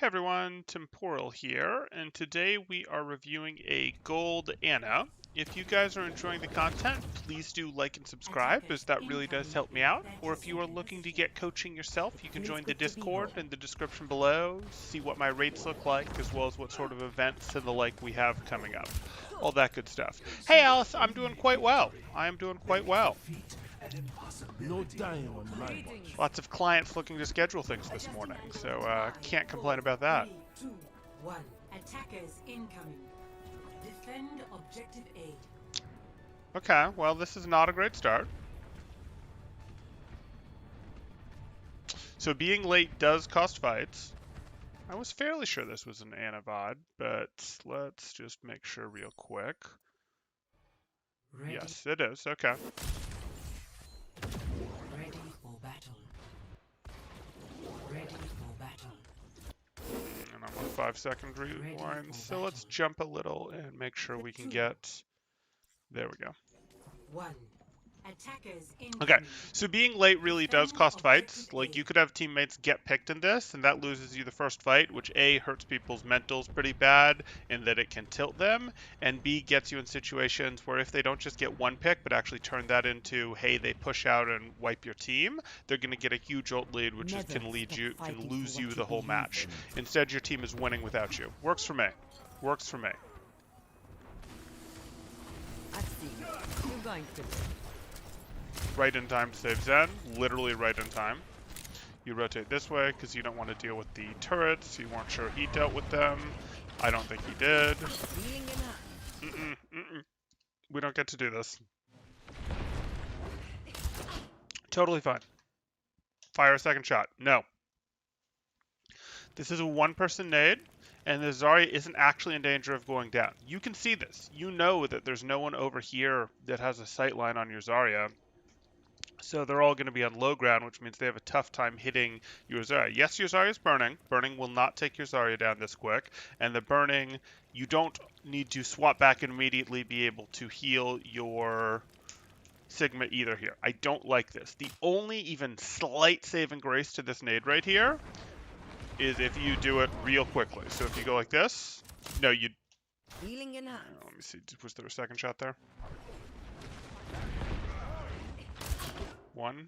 Hey everyone, Temporal here, and today we are reviewing a gold Anna. If you guys are enjoying the content, please do like and subscribe, as that really does help me out. Or if you are looking to get coaching yourself, you can join the Discord in the description below, see what my rates look like, as well as what sort of events and the like we have coming up. All that good stuff. Hey Alice, I'm doing quite well. I am doing quite well. No time on my watch. Lots of clients looking to schedule things this morning, so can't complain about that. 3, 2, 1. Attackers incoming. Defend objective A. Okay, well, this is not a great start. So being late does cost fights. I was fairly sure this was an Anavod, but let's just make sure real quick. Ready. Yes, it is. Okay. Ready for battle. Ready for battle. And I'm on 5-second rewind, so let's jump a little and make sure we can get... There we go. 1. Attackers incoming. Okay, so being late really does cost fights. Like, you could have teammates get picked in this, and that loses you the first fight, which A, hurts people's mentals pretty bad, in that it can tilt them, and B, gets you in situations where if they don't just get one pick, but actually turn that into, hey, they push out and wipe your team, they're going to get a huge ult lead, which can lose you the whole match. Instead, your team is winning without you. Works for me. Works for me. I see. You're going to live. Right in time to save Zen, literally right in time. You rotate this way because you don't want to deal with the turrets. You weren't sure he dealt with them. I don't think he did. Healing enough. We don't get to do this. Totally fine. Fire a second shot. No. This is a one-person nade, and the Zarya isn't actually in danger of going down. You can see this. You know that there's no one over here that has a sight line on your Zarya. So they're all going to be on low ground, which means they have a tough time hitting your Zarya. Yes, your Zarya is burning. Burning will not take your Zarya down this quick. And the burning, you don't need to swap back and immediately be able to heal your Sigma either here. I don't like this. The only even slight saving grace to this nade right here is if you do it real quickly. So if you go like this, no, you... Healing enough. Let me see, was there a second shot there? One.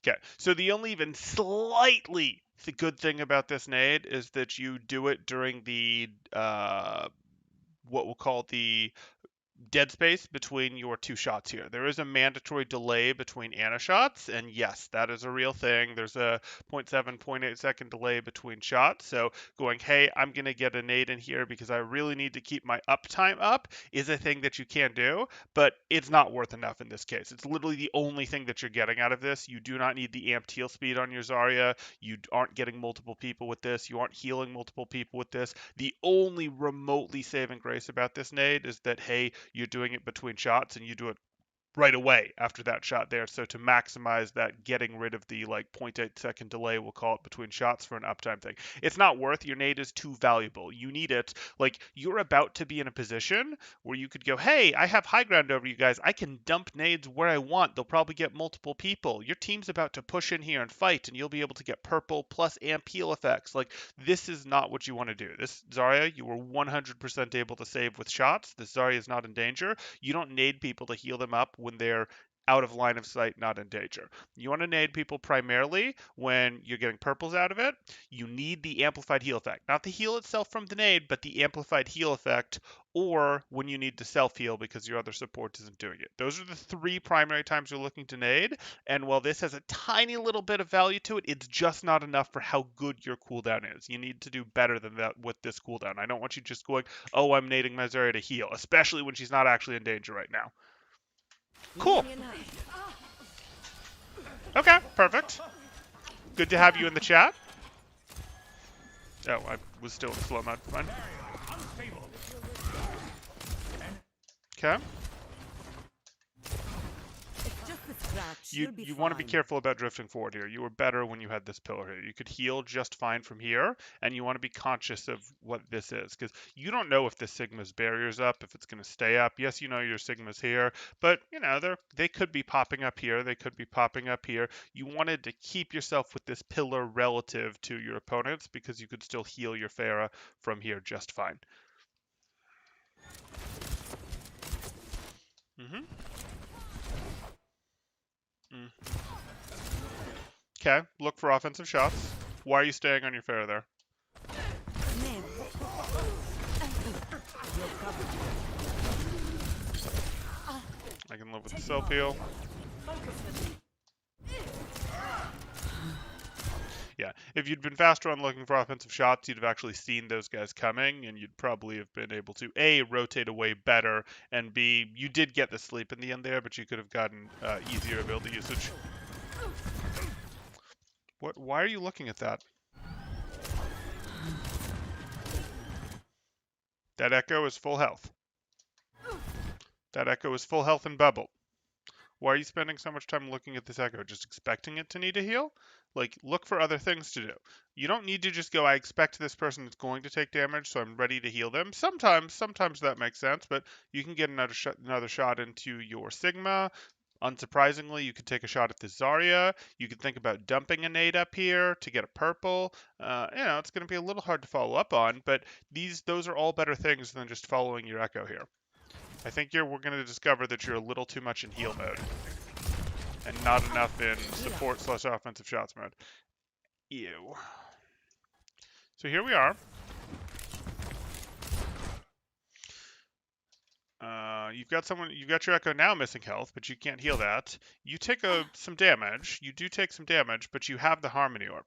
Okay, so the only even slightly good thing about this nade is that you do it during the, what we'll call the dead space between your two shots here. There is a mandatory delay between Anna shots, and yes, that is a real thing. There's a 0.7, 0.8 second delay between shots, so going, hey, I'm going to get a nade in here because I really need to keep my uptime up is a thing that you can do, but it's not worth enough in this case. It's literally the only thing that you're getting out of this. You do not need the amped heal speed on your Zarya. You aren't getting multiple people with this. You aren't healing multiple people with this. The only remotely saving grace about this nade is that, hey, you're doing it between shots and you do it right away after that shot there. So to maximize that getting rid of the like 0.8 second delay, we'll call it between shots for an uptime thing. It's not worth, your nade is too valuable. You need it, like you're about to be in a position where you could go, hey, I have high ground over you guys. I can dump nades where I want. They'll probably get multiple people. Your team's about to push in here and fight and you'll be able to get purple plus amp heal effects. Like this is not what you want to do. This Zarya, you were 100% able to save with shots. This Zarya is not in danger. You don't nade people to heal them up when they're out of line of sight, not in danger. You want to nade people primarily when you're getting purples out of it. You need the amplified heal effect. Not the heal itself from the nade, but the amplified heal effect, or when you need to self-heal because your other support isn't doing it. Those are the three primary times you're looking to nade, and while this has a tiny little bit of value to it, it's just not enough for how good your cooldown is. You need to do better than that with this cooldown. I don't want you just going, oh, I'm nading my Zarya to heal, especially when she's not actually in danger right now. Cool. Okay, perfect. Good to have you in the chat. Oh, I was still in slow mode. Fine. Okay. It's just this Crouch, you'll be you want to be fine. careful about drifting forward here. You were better when you had this pillar here. You could heal just fine from here, and you want to be conscious of what this is, because you don't know if this Sigma's barrier's up, if it's going to stay up. Yes, you know your Sigma's here, but you know they could be popping up here. They could be popping up here. You wanted to keep yourself with this pillar relative to your opponents, because you could still heal your Pharah from here just fine. Okay, look for offensive shots. Why are you staying on your Pharah there? Name. You're covered. I can live with the self heal. Yeah, if you'd been faster on looking for offensive shots, you'd have actually seen those guys coming, and you'd probably have been able to A, rotate away better, and B, you did get the sleep in the end there, but you could have gotten easier ability usage. What? Why are you looking at that? That Echo is full health. That Echo is full health and bubble. Why are you spending so much time looking at this Echo? Just expecting it to need a heal? Like, look for other things to do. You don't need to just go, I expect this person is going to take damage, so I'm ready to heal them. Sometimes that makes sense, but you can get another shot into your Sigma. Unsurprisingly, you could take a shot at the Zarya. You could think about dumping a nade up here to get a purple. It's going to be a little hard to follow up on, but those are all better things than just following your Echo here. I think we're going to discover that you're a little too much in heal mode and not enough in support/offensive shots mode. Ew. So here we are. You've got your Echo now missing health, but you can't heal that. You take some damage. You do take some damage, but you have the Harmony Orb.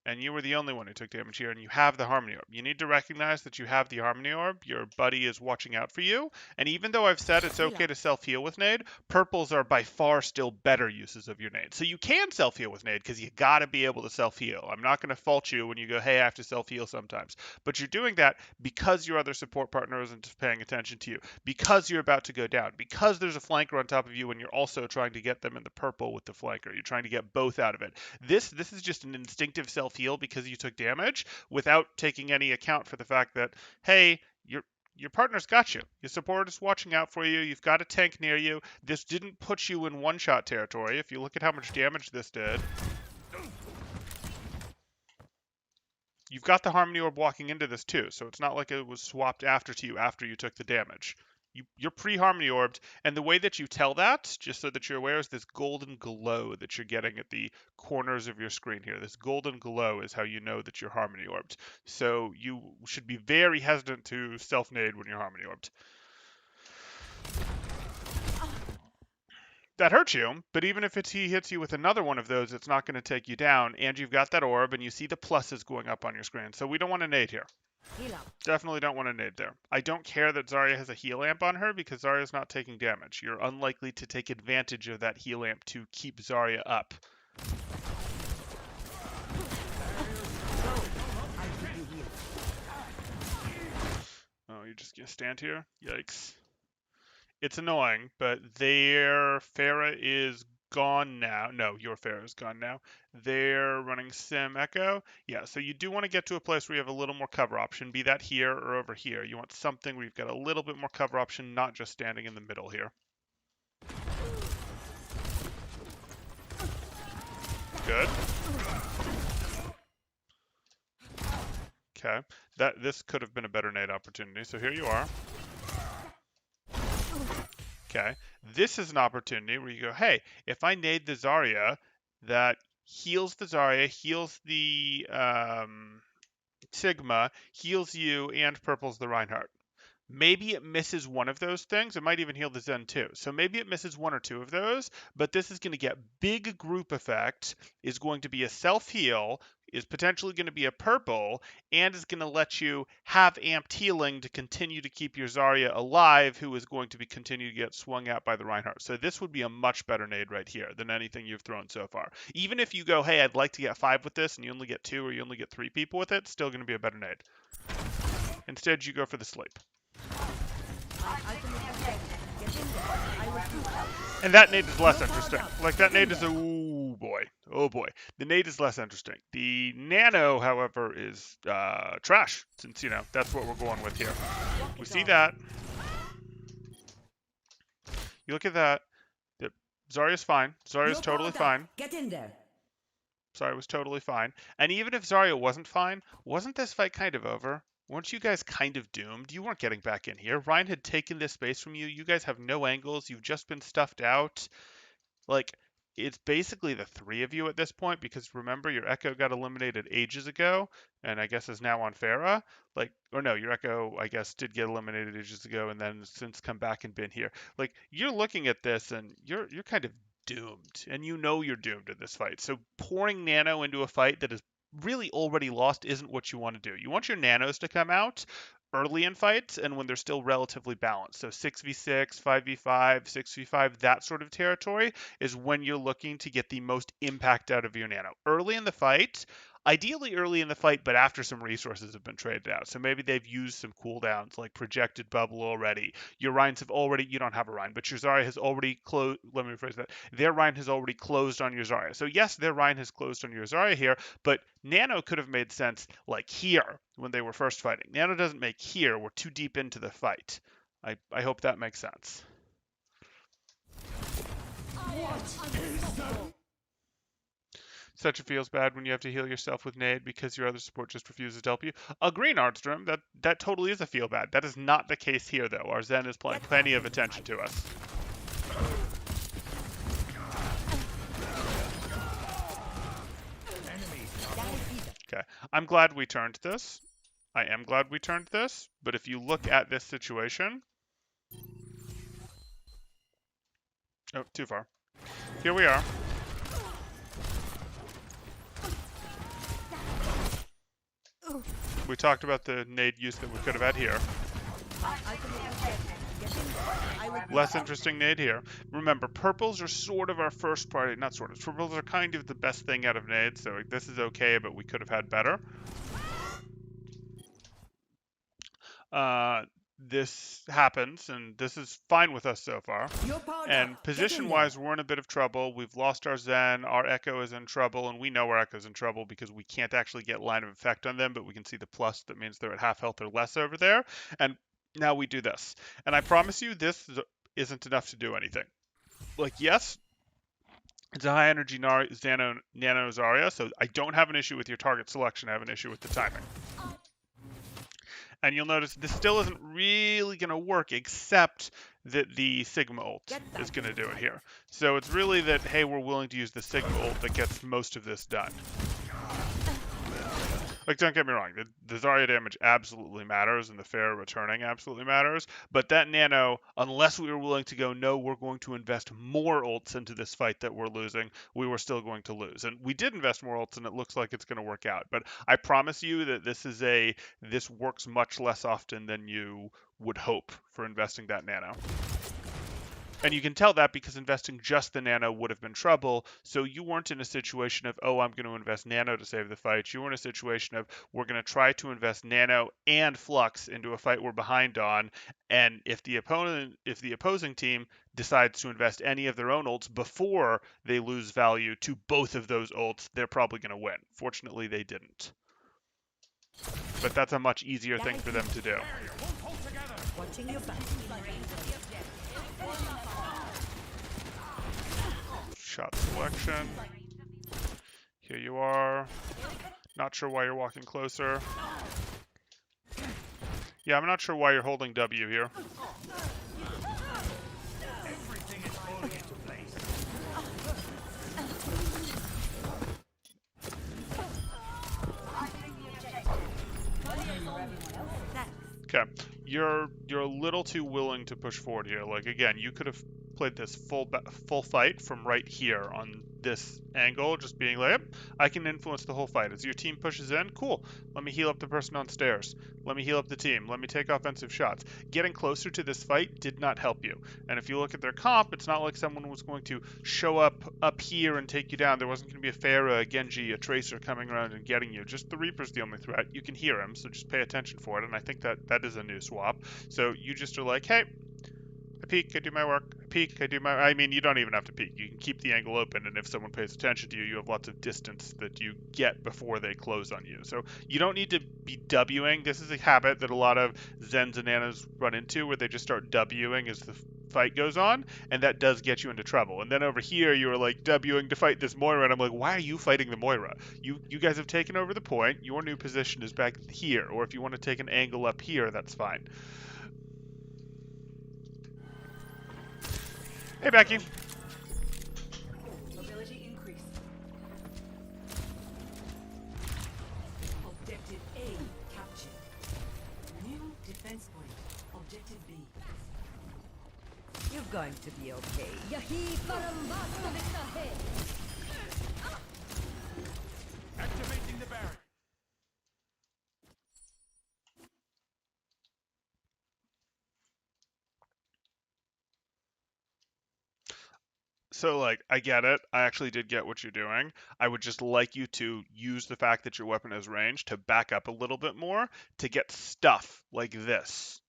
And you were the only one who took damage here, and you have the Harmony Orb. You need to recognize that you have the Harmony Orb. Your buddy is watching out for you. And even though I've said it's okay to self-heal with Nade, purples are by far still better uses of your Nade. So you can self-heal with Nade, because you got to be able to self-heal. I'm not going to fault you when you go, hey, I have to self-heal sometimes. But you're doing that because your other support partner isn't paying attention to you, because you're about to go down, because there's a flanker on top of you, and you're also trying to get them in the purple with the flanker. You're trying to get both out of it. This is just an instinctive self-heal because you took damage without taking any account for the fact that, hey, your partner's got you. Your support is watching out for you. You've got a tank near you. This didn't put you in one-shot territory. If you look at how much damage this did, you've got the Harmony Orb walking into this too, so it's not like it was swapped after to you after you took the damage. You're pre-Harmony Orbed, and the way that you tell that, just so that you're aware, is this golden glow that you're getting at the corners of your screen here. This golden glow is how you know that you're Harmony Orbed. So you should be very hesitant to self-nade when you're Harmony Orbed. That hurts you, but even if he hits you with another one of those, it's not going to take you down, and you've got that orb, and you see the pluses going up on your screen. So we don't want to nade here. Definitely don't want to nade there. I don't care that Zarya has a heal amp on her, because Zarya's not taking damage. You're unlikely to take advantage of that heal amp to keep Zarya up. Oh, you're just going to stand here? Yikes. It's annoying, but their Pharah is gone now. No, your Pharah is gone now. They're running Sim Echo. Yeah, so you do want to get to a place where you have a little more cover option, be that here or over here. You want something where you've got a little bit more cover option, not just standing in the middle here. Good. Okay, this could have been a better nade opportunity, so here you are. Okay, this is an opportunity where you go, hey, if I nade the Zarya, that heals the Zarya, heals the Sigma, heals you, and purples the Reinhardt. Maybe it misses one of those things. It might even heal the Zen too. So maybe it misses one or two of those, but this is going to get big group effect, is going to be a self-heal, is potentially going to be a purple, and is going to let you have amped healing to continue to keep your Zarya alive, who is going to continue to get swung at by the Reinhardt. So this would be a much better nade right here than anything you've thrown so far. Even if you go, hey, I'd like to get 5 with this, and you only get 2 or you only get 3 people with it, still going to be a better nade. Instead, you go for the sleep. Get in there. I will do. And that nade is less interesting. Like, that nade is a, ooh boy. Oh boy. The nade is less interesting. The nano, however, is trash, since, you know, that's what we're going with here. We see that. You look at that. Yep. Zarya's fine. Zarya's You're totally powered up. fine. Get in there. Zarya was totally fine. And even if Zarya wasn't fine, wasn't this fight kind of over? Weren't you guys kind of doomed? You weren't getting back in here. Ryan had taken this space from you. You guys have no angles. You've just been stuffed out. Like, it's basically the three of you at this point because remember your Echo got eliminated ages ago and I guess is now on Pharah. Like, or no, your Echo I guess did get eliminated ages ago and then since come back and been here. Like, you're looking at this and you're kind of doomed and you know you're doomed in this fight. So pouring Nano into a fight that is really already lost isn't what you want to do. You want your nanos to come out early in fights and when they're still relatively balanced. So 6v6, 5v5, 6v5, that sort of territory is when you're looking to get the most impact out of your nano. Early in the fight, ideally early in the fight, but after some resources have been traded out. So maybe they've used some cooldowns like projected bubble already. Your Rhines have already, you don't have a Rhine, but your Zarya has already closed, let me rephrase that. Their Rhine has already closed on your Zarya. So yes, their Rhine has closed on your Zarya here, but Nano could have made sense like here when they were first fighting. Nano doesn't make here. We're too deep into the fight. I hope that makes sense. Such it feels bad when you have to heal yourself with nade because your other support just refuses to help you. Agree, Nardstrom. That totally is a feel bad. That is not the case here, though. Our Zen is paying plenty of attention to us. Okay, I'm glad we turned this. I am glad we turned this, but if you look at this situation... Oh, too far. Here we are. We talked about the nade use that we could have had here. Less interesting nade here. Remember, purples are sort of our first party, not sort of, purples are kind of the best thing out of nade, so this is okay, but we could have had better. This happens, and this is fine with us so far. And position-wise, we're in a bit of trouble. We've lost our Zen, our Echo is in trouble, and we know our Echo's in trouble because we can't actually get line of effect on them, but we can see the plus. That means they're at half health or less over there. And now we do this. And I promise you, this isn't enough to do anything. Like, yes, it's a high energy Nano Zarya, so I don't have an issue with your target selection. I have an issue with the timing. And you'll notice this still isn't really going to work, except that the Sigma ult is going to do it here. So it's really that, hey, we're willing to use the Sigma ult that gets most of this done. Like, don't get me wrong, the Zarya damage absolutely matters, and the Pharah returning absolutely matters, but that Nano, unless we were willing to go, no, we're going to invest more ults into this fight that we're losing, we were still going to lose. And we did invest more ults, and it looks like it's going to work out. But I promise you that this works much less often than you would hope for investing that Nano. And you can tell that because investing just the Nano would have been trouble. So you weren't in a situation of, oh, I'm going to invest Nano to save the fight. You were in a situation of, we're going to try to invest Nano and Flux into a fight we're behind on. And if the opposing team decides to invest any of their own ults before they lose value to both of those ults, they're probably going to win. Fortunately, they didn't. But that's a much easier thing for them to do. Watching your back. Shot selection. Here you are. Not sure why you're walking closer. Yeah, I'm not sure why you're holding W here. Everything is falling into place. Okay, you're a little too willing to push forward here. Like, again, you could have played this full fight from right here on this angle, just being like, yep, I can influence the whole fight. As your team pushes in, cool, let me heal up the person on stairs. Let me heal up the team. Let me take offensive shots. Getting closer to this fight did not help you. And if you look at their comp, it's not like someone was going to show up here and take you down. There wasn't going to be a Pharah, a Genji, a Tracer coming around and getting you. Just the Reaper's the only threat. You can hear him, so just pay attention for it. And I think that is a new swap. So you just are like, hey, I peek, I do my work, peek. I mean, you don't even have to peek. You can keep the angle open, and if someone pays attention to you, you have lots of distance that you get before they close on you. So you don't need to be Wing. This is a habit that a lot of Zens and Nanas run into, where they just start Wing as the fight goes on, and that does get you into trouble. And then over here, you were like Wing to fight this Moira, and I'm like, why are you fighting the Moira? You guys have taken over the point. Your new position is back here, or if you want to take an angle up here, that's fine. Hey, Becky. Ability increase. Objective A captured. New defense point. Objective B. You're going to be okay. Activating the barrier. So, like, I get it. I actually did get what you're doing. I would just like you to use the fact that your weapon has range to back up a little bit more to get stuff like this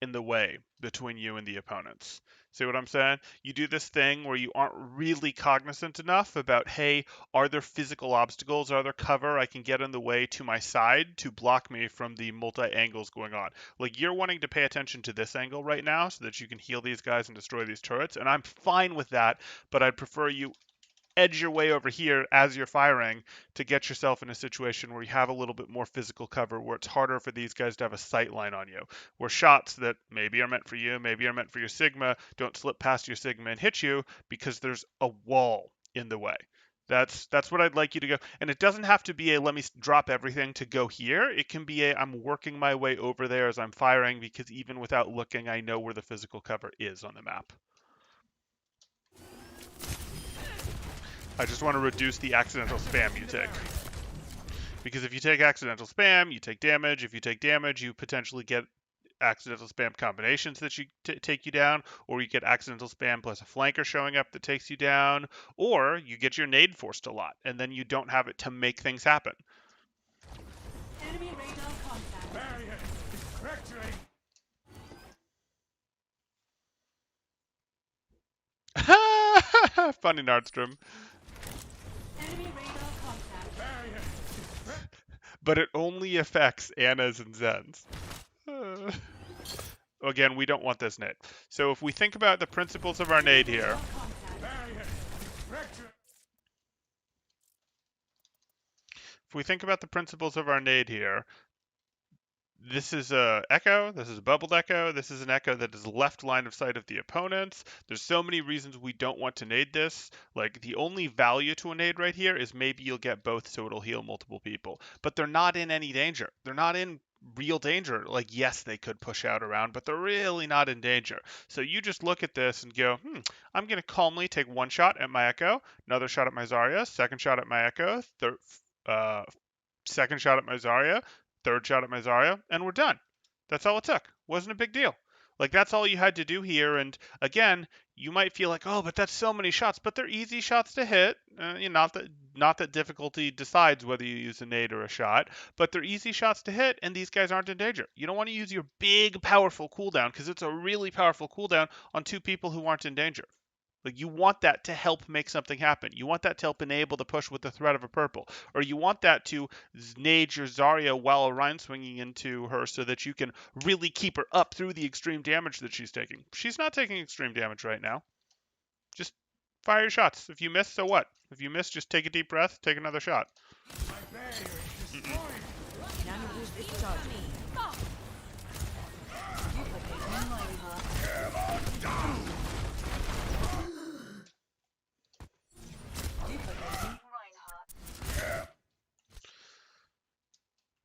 in the way between you and the opponents. See what I'm saying? You do this thing where you aren't really cognizant enough about, hey, are there physical obstacles? Are there cover I can get in the way to my side to block me from the multi-angles going on? Like, you're wanting to pay attention to this angle right now so that you can heal these guys and destroy these turrets, and I'm fine with that, but I'd prefer you edge your way over here as you're firing to get yourself in a situation where you have a little bit more physical cover, where it's harder for these guys to have a sight line on you, where shots that maybe are meant for you, maybe are meant for your Sigma, don't slip past your Sigma and hit you because there's a wall in the way. That's what I'd like you to go. And it doesn't have to be a let me drop everything to go here. It can be a I'm working my way over there as I'm firing, because even without looking, I know where the physical cover is on the map. I just want to reduce the accidental spam you take. Because if you take accidental spam, you take damage. If you take damage, you potentially get accidental spam combinations that take you down, or you get accidental spam plus a flanker showing up that takes you down, or you get your nade forced a lot, and then you don't have it to make things happen. Enemy radar contact. Barrier is fracturing. Funny Nordstrom. Enemy radar contact. Barrier is But it only affects Annas and Zens. Again, we don't want this nade. So if we think about the principles of our nade here, barrier is fracturing. if we think about the principles of our nade here, this is a echo, this is a bubbled echo, this is an echo that is left line of sight of the opponents. There's so many reasons we don't want to nade this. Like, the only value to a nade right here is maybe you'll get both so it'll heal multiple people. But they're not in any danger. They're not in real danger. Like, yes, they could push out around, but they're really not in danger. So you just look at this and go, I'm going to calmly take one shot at my echo, another shot at my Zarya, second shot at my echo, second shot at my Zarya, third shot at my Zarya, and we're done. That's all it took. Wasn't a big deal. Like, that's all you had to do here. And again, you might feel like, oh, but that's so many shots, but they're easy shots to hit. Not that difficulty decides whether you use a nade or a shot, but they're easy shots to hit, and these guys aren't in danger. You don't want to use your big, powerful cooldown, because it's a really powerful cooldown on two people who aren't in danger. Like, you want that to help make something happen. You want that to help enable the push with the threat of a purple. Or you want that to nade your Zarya while Orion swinging into her so that you can really keep her up through the extreme damage that she's taking. She's not taking extreme damage right now. Just fire your shots. If you miss, so what? If you miss, just take a deep breath, take another shot. My barrier is destroyed. Nano boost discharged.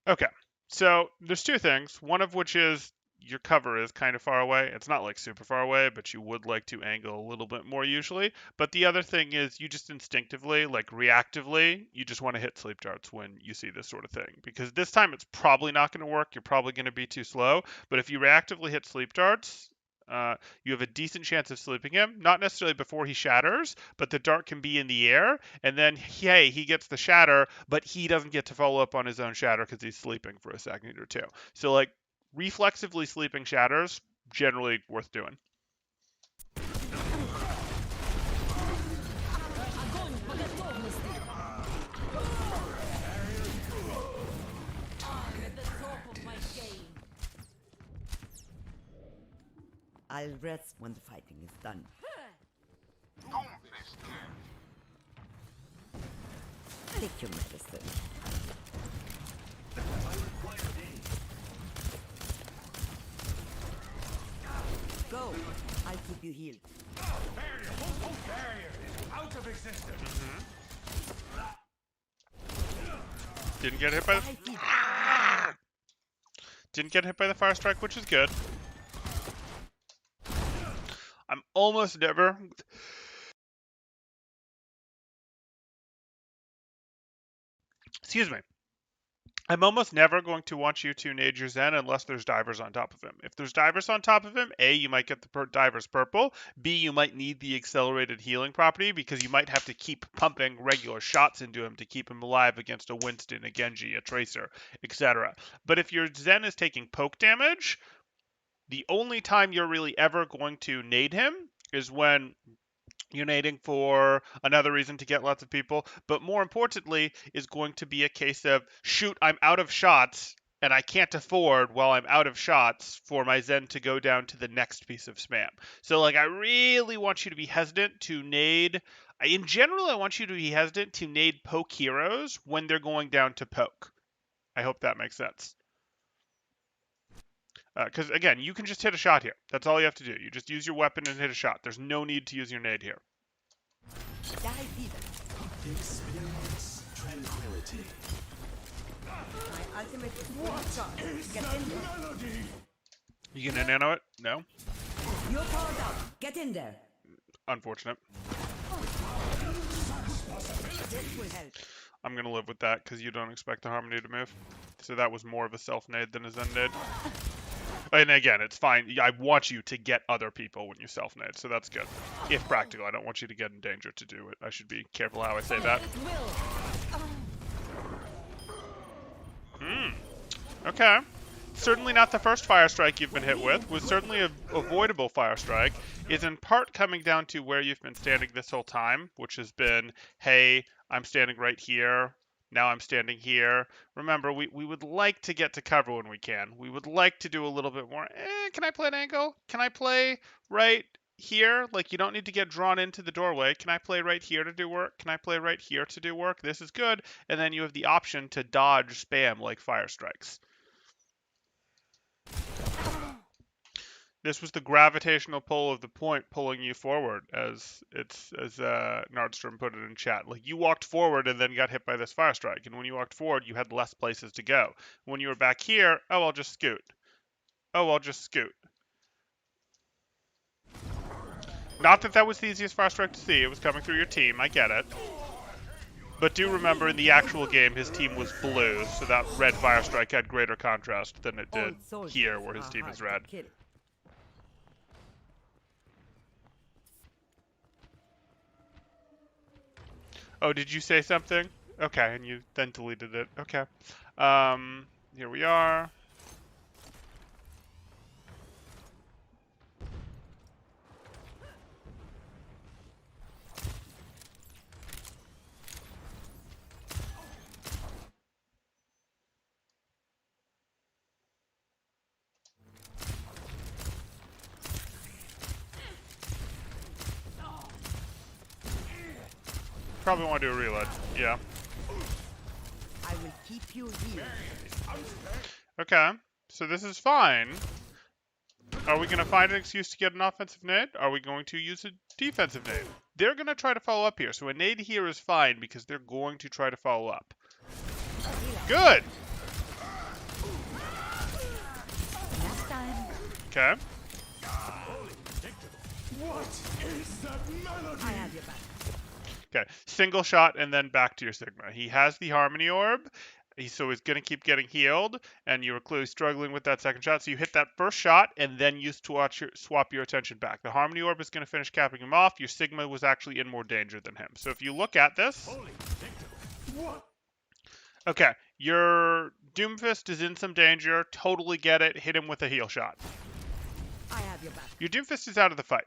Okay, so there's two things. One of which is your cover is kind of far away. It's not like super far away, but you would like to angle a little bit more usually. But the other thing is you just instinctively, like reactively, you just want to hit sleep darts when you see this sort of thing. Because this time it's probably not going to work. You're probably going to be too slow. But if you reactively hit sleep darts, you have a decent chance of sleeping him. Not necessarily before he shatters, but the dart can be in the air, and then, hey, he gets the shatter, but he doesn't get to follow up on his own shatter because he's sleeping for a second or two. So, like, reflexively sleeping shatters, generally worth doing. I'll rest when the fighting is done. Take your medicine. Go. I'll keep you healed. Barrier is out of existence. Didn't get hit by the... Didn't get hit by the fire strike, which is good. I'm almost never... Excuse me. I'm almost never going to want you to nade your Zen unless there's divers on top of him. If there's divers on top of him, A, you might get the divers purple. B, you might need the accelerated healing property because you might have to keep pumping regular shots into him to keep him alive against a Winston, a Genji, a Tracer, etc. But if your Zen is taking poke damage, the only time you're really ever going to nade him is when you're nading for another reason to get lots of people, but more importantly is going to be a case of, shoot, I'm out of shots, and I can't afford, while I'm out of shots, for my Zen to go down to the next piece of spam. So, like, I really want you to be hesitant to nade. In general, I want you to be hesitant to nade poke heroes when they're going down to poke. I hope that makes sense. Because, again, you can just hit a shot here. That's all you have to do. You just use your weapon and hit a shot. There's no need to use your nade here. Experience tranquility. My ultimate is full. Get in there. Melody. You gonna nano it? No? You're powered up. Get in there. Unfortunate. This will help. I'm going to live with that because you don't expect the Harmony to move. So that was more of a self-nade than a Zen-nade. And again, it's fine. I want you to get other people when you self-nade, so that's good. If practical, I don't want you to get in danger to do it. I should be careful how I say that. Okay. Certainly not the first fire strike you've been hit with. Was certainly an avoidable fire strike. Is in part coming down to where you've been standing this whole time, which has been, hey, I'm standing right here. Now I'm standing here. Remember, we would like to get to cover when we can. We would like to do a little bit more. Can I play an angle? Can I play right here? Like, you don't need to get drawn into the doorway. Can I play right here to do work? Can I play right here to do work? This is good. And then you have the option to dodge spam like fire strikes. This was the gravitational pull of the point pulling you forward, as Nardstrom put it in chat. Like, you walked forward and then got hit by this fire strike, and when you walked forward, you had less places to go. When you were back here, oh, I'll just scoot. Oh, I'll just scoot. Not that that was the easiest fire strike to see. It was coming through your team. I get it. But do remember, in the actual game, his team was blue, so that red fire strike had greater contrast than it did here, where his team is red. Oh, did you say something? Okay, and you then deleted it. Okay. Here we are. Probably want to do a reload. Yeah. I will keep you here. Okay. So this is fine. Are we going to find an excuse to get an offensive nade? Are we going to use a defensive nade? They're going to try to follow up here. So a nade here is fine because they're going to try to follow up. Good. Last time. Okay. What is that melody? I have your back. Okay, single shot and then back to your Sigma. He has the Harmony Orb, so he's going to keep getting healed, and you were clearly struggling with that second shot, so you hit that first shot, and then you swap your attention back. The Harmony Orb is going to finish capping him off. Your Sigma was actually in more danger than him. So if you look at this... What? Okay, your Doomfist is in some danger. Totally get it. Hit him with a heal shot. I have your back. Your Doomfist is out of the fight.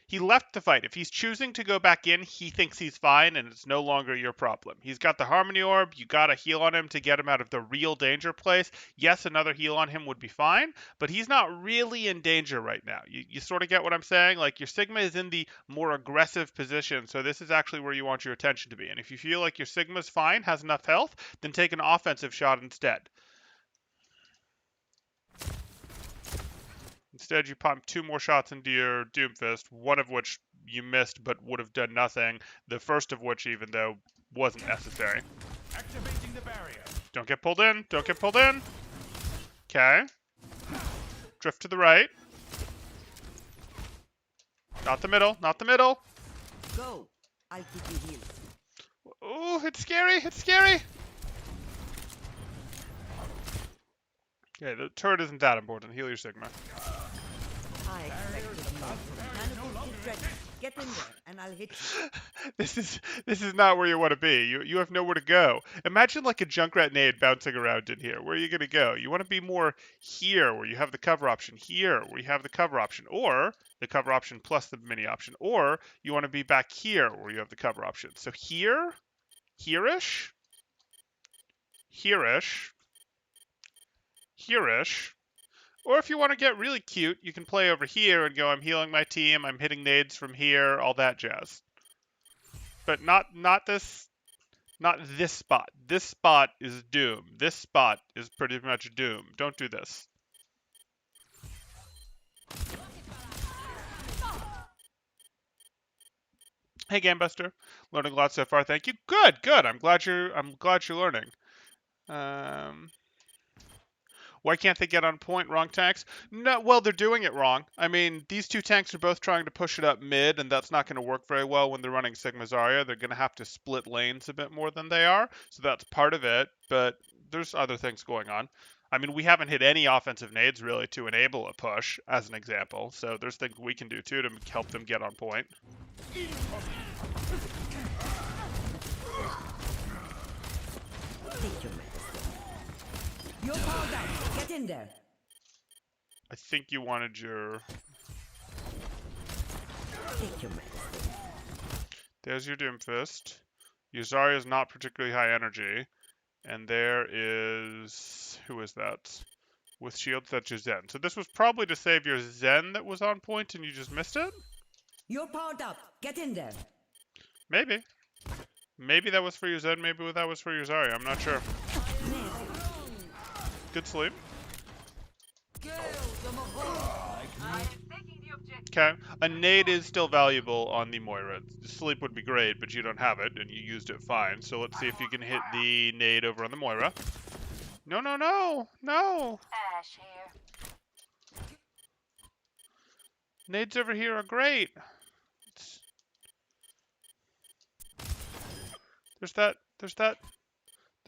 He left the fight. If he's choosing to go back in, he thinks he's fine and it's no longer your problem. He's got the Harmony Orb. You got to heal on him to get him out of the real danger place. Yes, another heal on him would be fine, but he's not really in danger right now. You sort of get what I'm saying? Like, your Sigma is in the more aggressive position, so this is actually where you want your attention to be. And if you feel like your Sigma's fine, has enough health, then take an offensive shot instead. Instead, you pump 2 more shots into your Doomfist, one of which you missed but would have done nothing. The first of which, even though, wasn't necessary. Activating the barrier. Don't get pulled in. Don't get pulled in. Okay. Drift to the right. Not the middle. Not the middle. Go. I'll keep you healed. Ooh, it's scary. It's scary. Okay, the turret isn't that important. Heal your Sigma. I expected more from Manifold is ready. Get in there, and I'll hit you. This is not where you want to be. You have nowhere to go. Imagine like a Junkrat nade bouncing around in here. Where are you going to go? You want to be more here, where you have the cover option. Here, where you have the cover option. Or the cover option plus the mini option. Or you want to be back here, where you have the cover option. So here, here-ish, here-ish, here-ish. Or if you want to get really cute, you can play over here and go, I'm healing my team, I'm hitting nades from here, all that jazz. But not this spot. This spot is doom. This spot is pretty much doom. Don't do this. Hey Gamebuster. Learning a lot so far, thank you. Good, good. I'm glad you're learning. Why can't they get on point? Wrong tanks? No, well, they're doing it wrong. I mean, these two tanks are both trying to push it up mid, and that's not going to work very well when they're running Sigma Zarya. They're going to have to split lanes a bit more than they are, so that's part of it, but there's other things going on. I mean, we haven't hit any offensive nades, really, to enable a push, as an example, so there's things we can do, too, to help them get on point. Take your medicine. You're powered up. Get in there. I think you wanted your... Take your medicine. There's your Doomfist. Your Zarya is not particularly high energy. And there is... Who is that? With shields, that's your Zen. So this was probably to save your Zen that was on point and you just missed it? You're powered up. Get in there. Maybe. Maybe that was for your Zen, maybe that was for your Zarya. I'm not sure. Good sleep. Okay. A nade is still valuable on the Moira. Sleep would be great, but you don't have it, and you used it fine. So let's see if you can hit the nade over on the Moira. No, no, no! No! Ash here. Nades over here are great.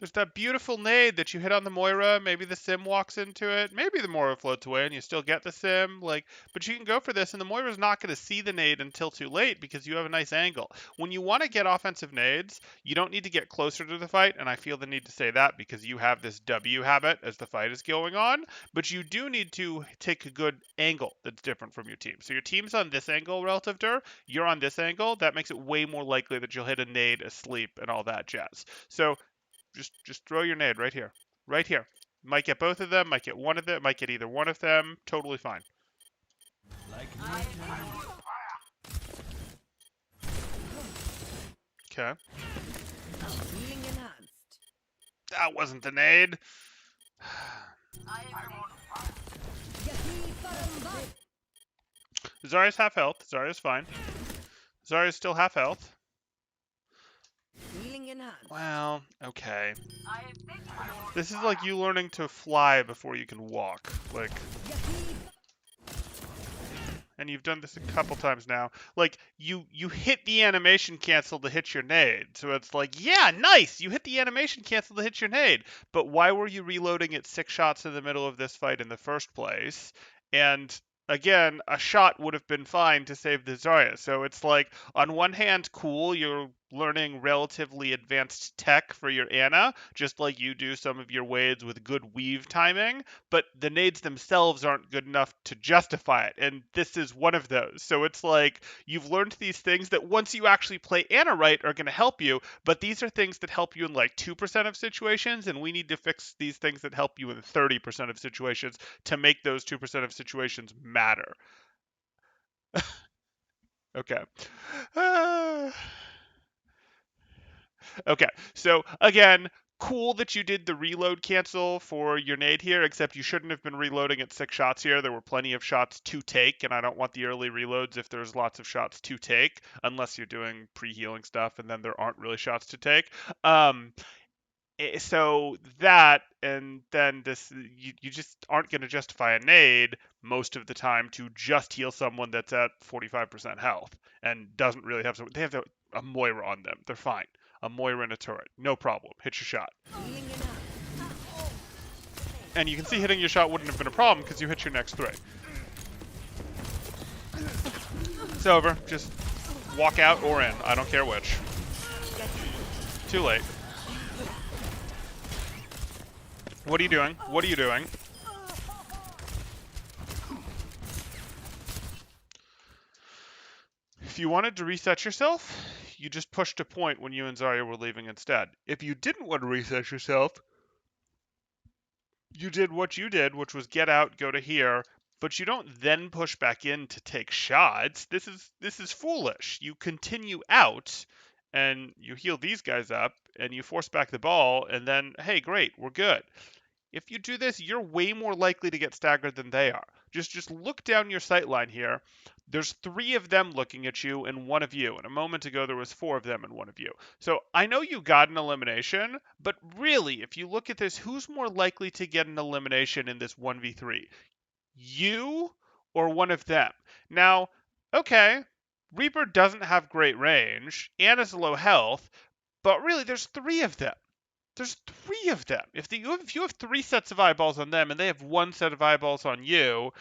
There's that beautiful nade that you hit on the Moira. Maybe the Sim walks into it. Maybe the Moira floats away and you still get the Sim. But you can go for this, and the Moira's not going to see the nade until too late because you have a nice angle. When you want to get offensive nades, you don't need to get closer to the fight, and I feel the need to say that because you have this W habit as the fight is going on. But you do need to take a good angle that's different from your team. So your team's on this angle relative to her. You're on this angle. That makes it way more likely that you'll hit a nade asleep and all that jazz. So just throw your nade right here. Right here. Might get both of them, might get one of them, might get either one of them. Totally fine. Okay. Healing enhanced. That wasn't the nade. Zarya's half health. Zarya's fine. Zarya's still half health. Healing enhanced. Well, okay. This is like you learning to fly before you can walk. And you've done this a couple times now. You hit the animation cancel to hit your nade. So it's like, yeah, nice! You hit the animation cancel to hit your nade. But why were you reloading at 6 shots in the middle of this fight in the first place? And again, a shot would have been fine to save the Zarya. So it's like, on one hand, cool, you're learning relatively advanced tech for your Ana, just like you do some of your Wades with good weave timing, but the nades themselves aren't good enough to justify it, and this is one of those. So it's like you've learned these things that once you actually play Ana right are going to help you, but these are things that help you in like 2% of situations, and we need to fix these things that help you in 30% of situations to make those 2% of situations matter. Okay. Okay, so again, cool that you did the reload cancel for your nade here, except you shouldn't have been reloading at 6 shots here. There were plenty of shots to take, and I don't want the early reloads if there's lots of shots to take, unless you're doing pre-healing stuff, and then there aren't really shots to take. So that, and then this, you just aren't going to justify a nade most of the time to just heal someone that's at 45% health and doesn't really have some. They have a Moira on them. They're fine. A Moira and a turret, no problem. Hit your shot. And you can see hitting your shot wouldn't have been a problem because you hit your next 3. It's over. Just walk out or in. I don't care which. Too late. What are you doing? What are you doing? If you wanted to reset yourself, you just pushed a point when you and Zarya were leaving instead. If you didn't want to reset yourself, you did what you did, which was get out, go to here, but you don't then push back in to take shots. This is foolish. You continue out and you heal these guys up and you force back the ball and then hey, great, we're good. If you do this, you're way more likely to get staggered than they are. Just look down your sight line here. There's 3 of them looking at you and 1 of you. And a moment ago, there was 4 of them and 1 of you. So I know you got an elimination, but really, if you look at this, who's more likely to get an elimination in this 1v3? You or 1 of them? Now, okay, Reaper doesn't have great range, Ana's low health, but really, there's 3 of them. There's 3 of them. If you have 3 sets of eyeballs on them and they have 1 set of eyeballs on you,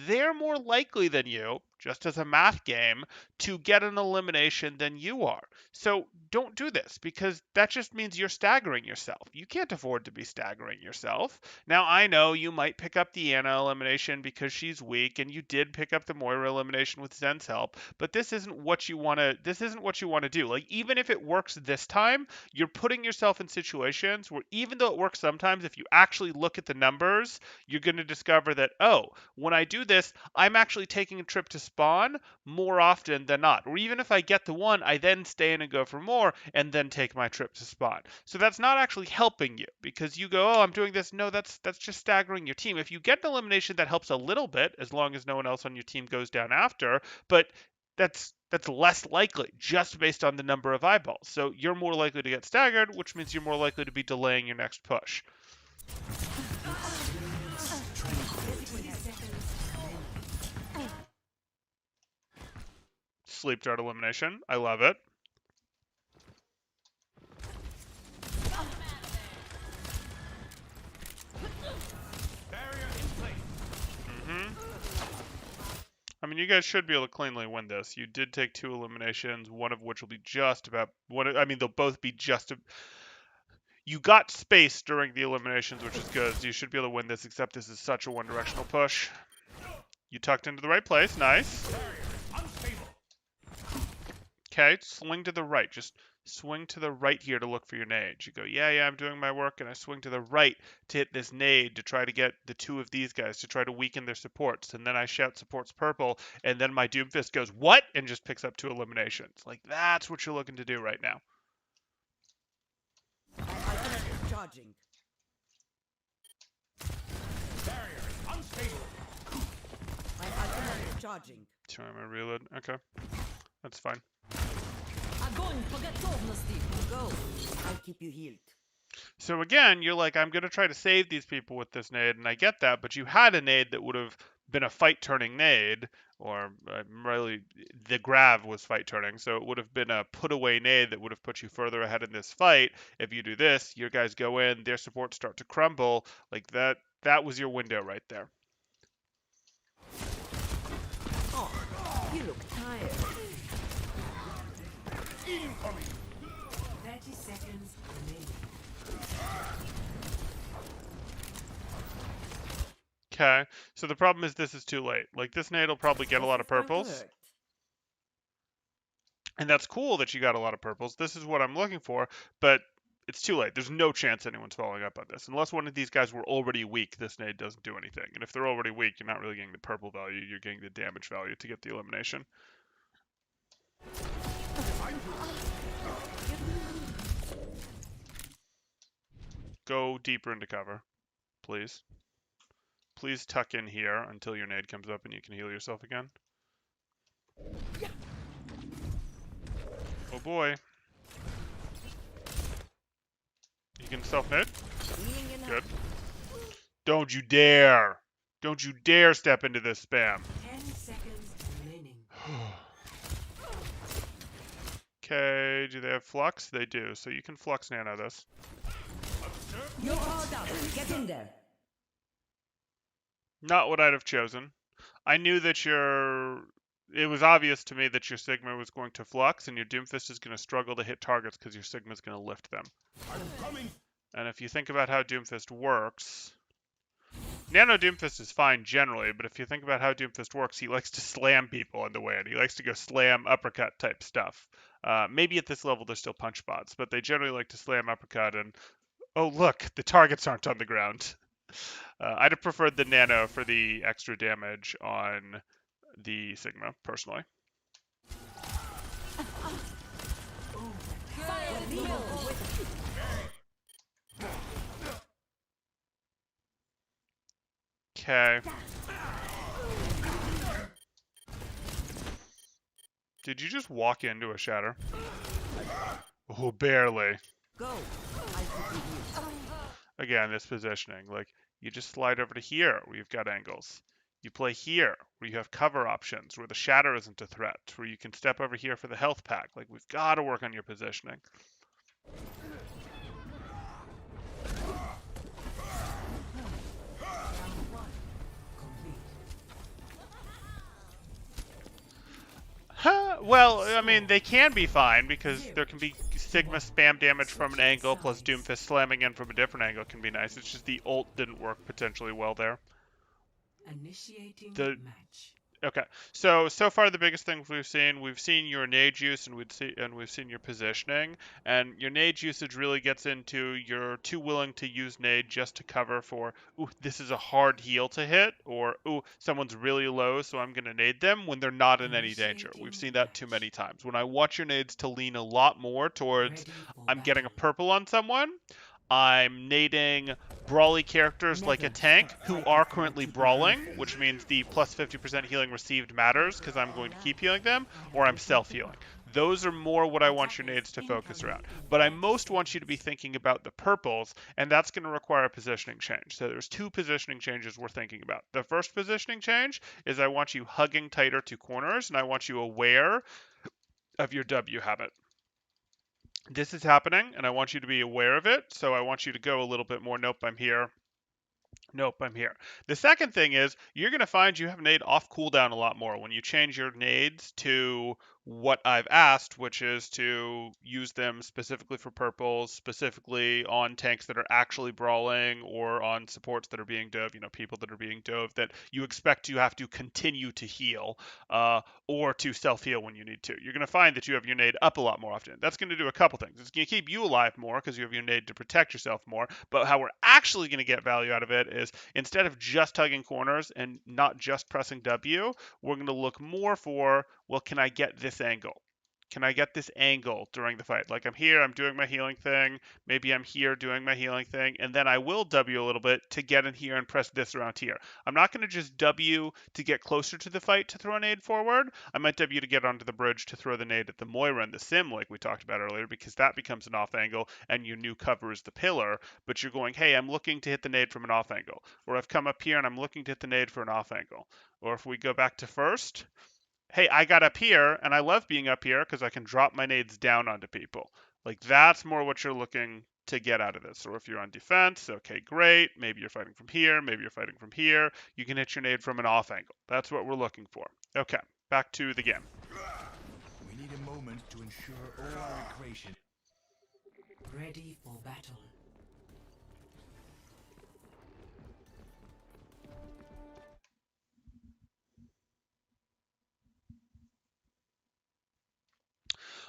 they're more likely than you, just as a math game, to get an elimination than you are. So don't do this because that just means you're staggering yourself. You can't afford to be staggering yourself. Now I know you might pick up the Ana elimination because she's weak, and you did pick up the Moira elimination with Zen's help, but this isn't what you want to do. Like, even if it works this time, you're putting yourself in situations where, even though it works sometimes, if you actually look at the numbers, you're going to discover that, oh, when I do this, I'm actually taking a trip to spawn more often than not. Or even if I get the 1, I then stay in and go for more and then take my trip to spawn. So that's not actually helping you because you go, oh, I'm doing this. No, that's just staggering your team. If you get an elimination, that helps a little bit as long as no one else on your team goes down after, but that's less likely just based on the number of eyeballs. So you're more likely to get staggered, which means you're more likely to be delaying your next push. Sleep dart elimination. I love it. I mean, you guys should be able to cleanly win this. You did take 2 eliminations, one of which will be just about they'll both be just. You got space during the eliminations, which is good. So you should be able to win this, except this is such a one-directional push. You tucked into the right place. Nice. Okay, swing to the right. Just swing to the right here to look for your nade. You go, yeah, I'm doing my work, and I swing to the right to hit this nade to try to get the 2 of these guys to try to weaken their supports. And then I shout supports purple, and then my Doomfist goes, what? And just picks up 2 eliminations. Like, that's what you're looking to do right now. Charging. Barrier unstable. I'm charging. Sorry, I'm gonna reload. Okay, that's fine. Go. I'll keep you healed. So again, you're like, I'm going to try to save these people with this nade, and I get that, but you had a nade that would have been a fight-turning nade, or really, the Grav was fight-turning, so it would have been a put-away nade that would have put you further ahead in this fight. If you do this, your guys go in, their supports start to crumble, like that was your window right there. Oh, you look tired. Incoming. Okay, so the problem is this is too late. Like, this nade will probably get a This lot of is going to purples. hurt. And that's cool that you got a lot of purples. This is what I'm looking for, but it's too late. There's no chance anyone's following up on this. Unless one of these guys were already weak, this nade doesn't do anything. And if they're already weak, you're not really getting the purple value, you're getting the damage value to get the elimination. Go deeper into cover, please. Please tuck in here until your nade comes up and you can heal yourself again. Oh boy. You can self-nade? Healing in Good. Don't you dare! Don't you dare step into this spam! 10 seconds remaining. Okay, do they have flux? They do, so you can flux nano this. You're all down. Get in there. Not what I'd have chosen. I knew that it was obvious to me that your Sigma was going to flux and your Doomfist is going to struggle to hit targets because your Sigma is going to lift them. I'm coming. And if you think about how Doomfist works, Nano Doomfist is fine generally, but if you think about how Doomfist works, he likes to slam people on the way in. He likes to go slam uppercut type stuff. Maybe at this level they're still punch bots, but they generally like to slam uppercut and, oh look, the targets aren't on the ground. I'd have preferred the Nano for the extra damage on the Sigma, personally. Okay. Did you just walk into a shatter? Oh, barely. Go. I pity you. Again, this positioning, like, you just slide over to here where you've got angles. You play here where you have cover options, where the shatter isn't a threat, where you can step over here for the health pack. Like, we've got to work on your positioning. Huh, well, I mean, they can be fine because there can be Sigma spam damage from an angle plus Doomfist slamming in from a different angle can be nice. It's just the ult didn't work potentially well there. Initiating The match. Okay, so far the biggest things we've seen your nade use and we've seen your positioning, and your nade usage really gets into you're too willing to use nade just to cover for, ooh, this is a hard heal to hit, or ooh, someone's really low, so I'm gonna nade them when they're not in any danger. We've seen that too many times. When I want your nades to lean a lot more towards, Ready for I'm getting a battle. purple on someone, I'm nading brawly characters like a tank who are currently brawling, which means the plus 50% healing received matters because I'm going to keep healing them, or I'm self-healing. Those are more what I want your nades to focus around. But I most want you to be thinking about the purples, and that's going to require a positioning change. So there's two positioning changes we're thinking about. The first positioning change is I want you hugging tighter to corners, and I want you aware of your W habit. This is happening, and I want you to be aware of it. So I want you to go a little bit more. Nope, I'm here. Nope, I'm here. The second thing is you're going to find you have nade off cooldown a lot more when you change your nades to what I've asked, which is to use them specifically for purples, specifically on tanks that are actually brawling or on supports that are being dove, people that are being dove that you expect you have to continue to heal or to self-heal when you need to. You're going to find that you have your nade up a lot more often. That's going to do a couple things. It's going to keep you alive more because you have your nade to protect yourself more, but how we're actually going to get value out of it is instead of just tugging corners and not just pressing W, we're going to look more for, well, can I get this angle? Can I get this angle during the fight? Like I'm here, I'm doing my healing thing. Maybe I'm here doing my healing thing. And then I will W a little bit to get in here and press this around here. I'm not going to just W to get closer to the fight to throw a nade forward. I might W to get onto the bridge to throw the nade at the Moira and the Sim like we talked about earlier because that becomes an off angle and your new cover is the pillar. But you're going, hey, I'm looking to hit the nade from an off angle. Or I've come up here and I'm looking to hit the nade for an off angle. Or if we go back to first, hey, I got up here and I love being up here because I can drop my nades down onto people. Like that's more what you're looking to get out of this. Or if you're on defense, okay, great. Maybe you're fighting from here. Maybe you're fighting from here. You can hit your nade from an off angle. That's what we're looking for. Okay, back to the game. We need a moment to ensure all our equation. Ready for battle.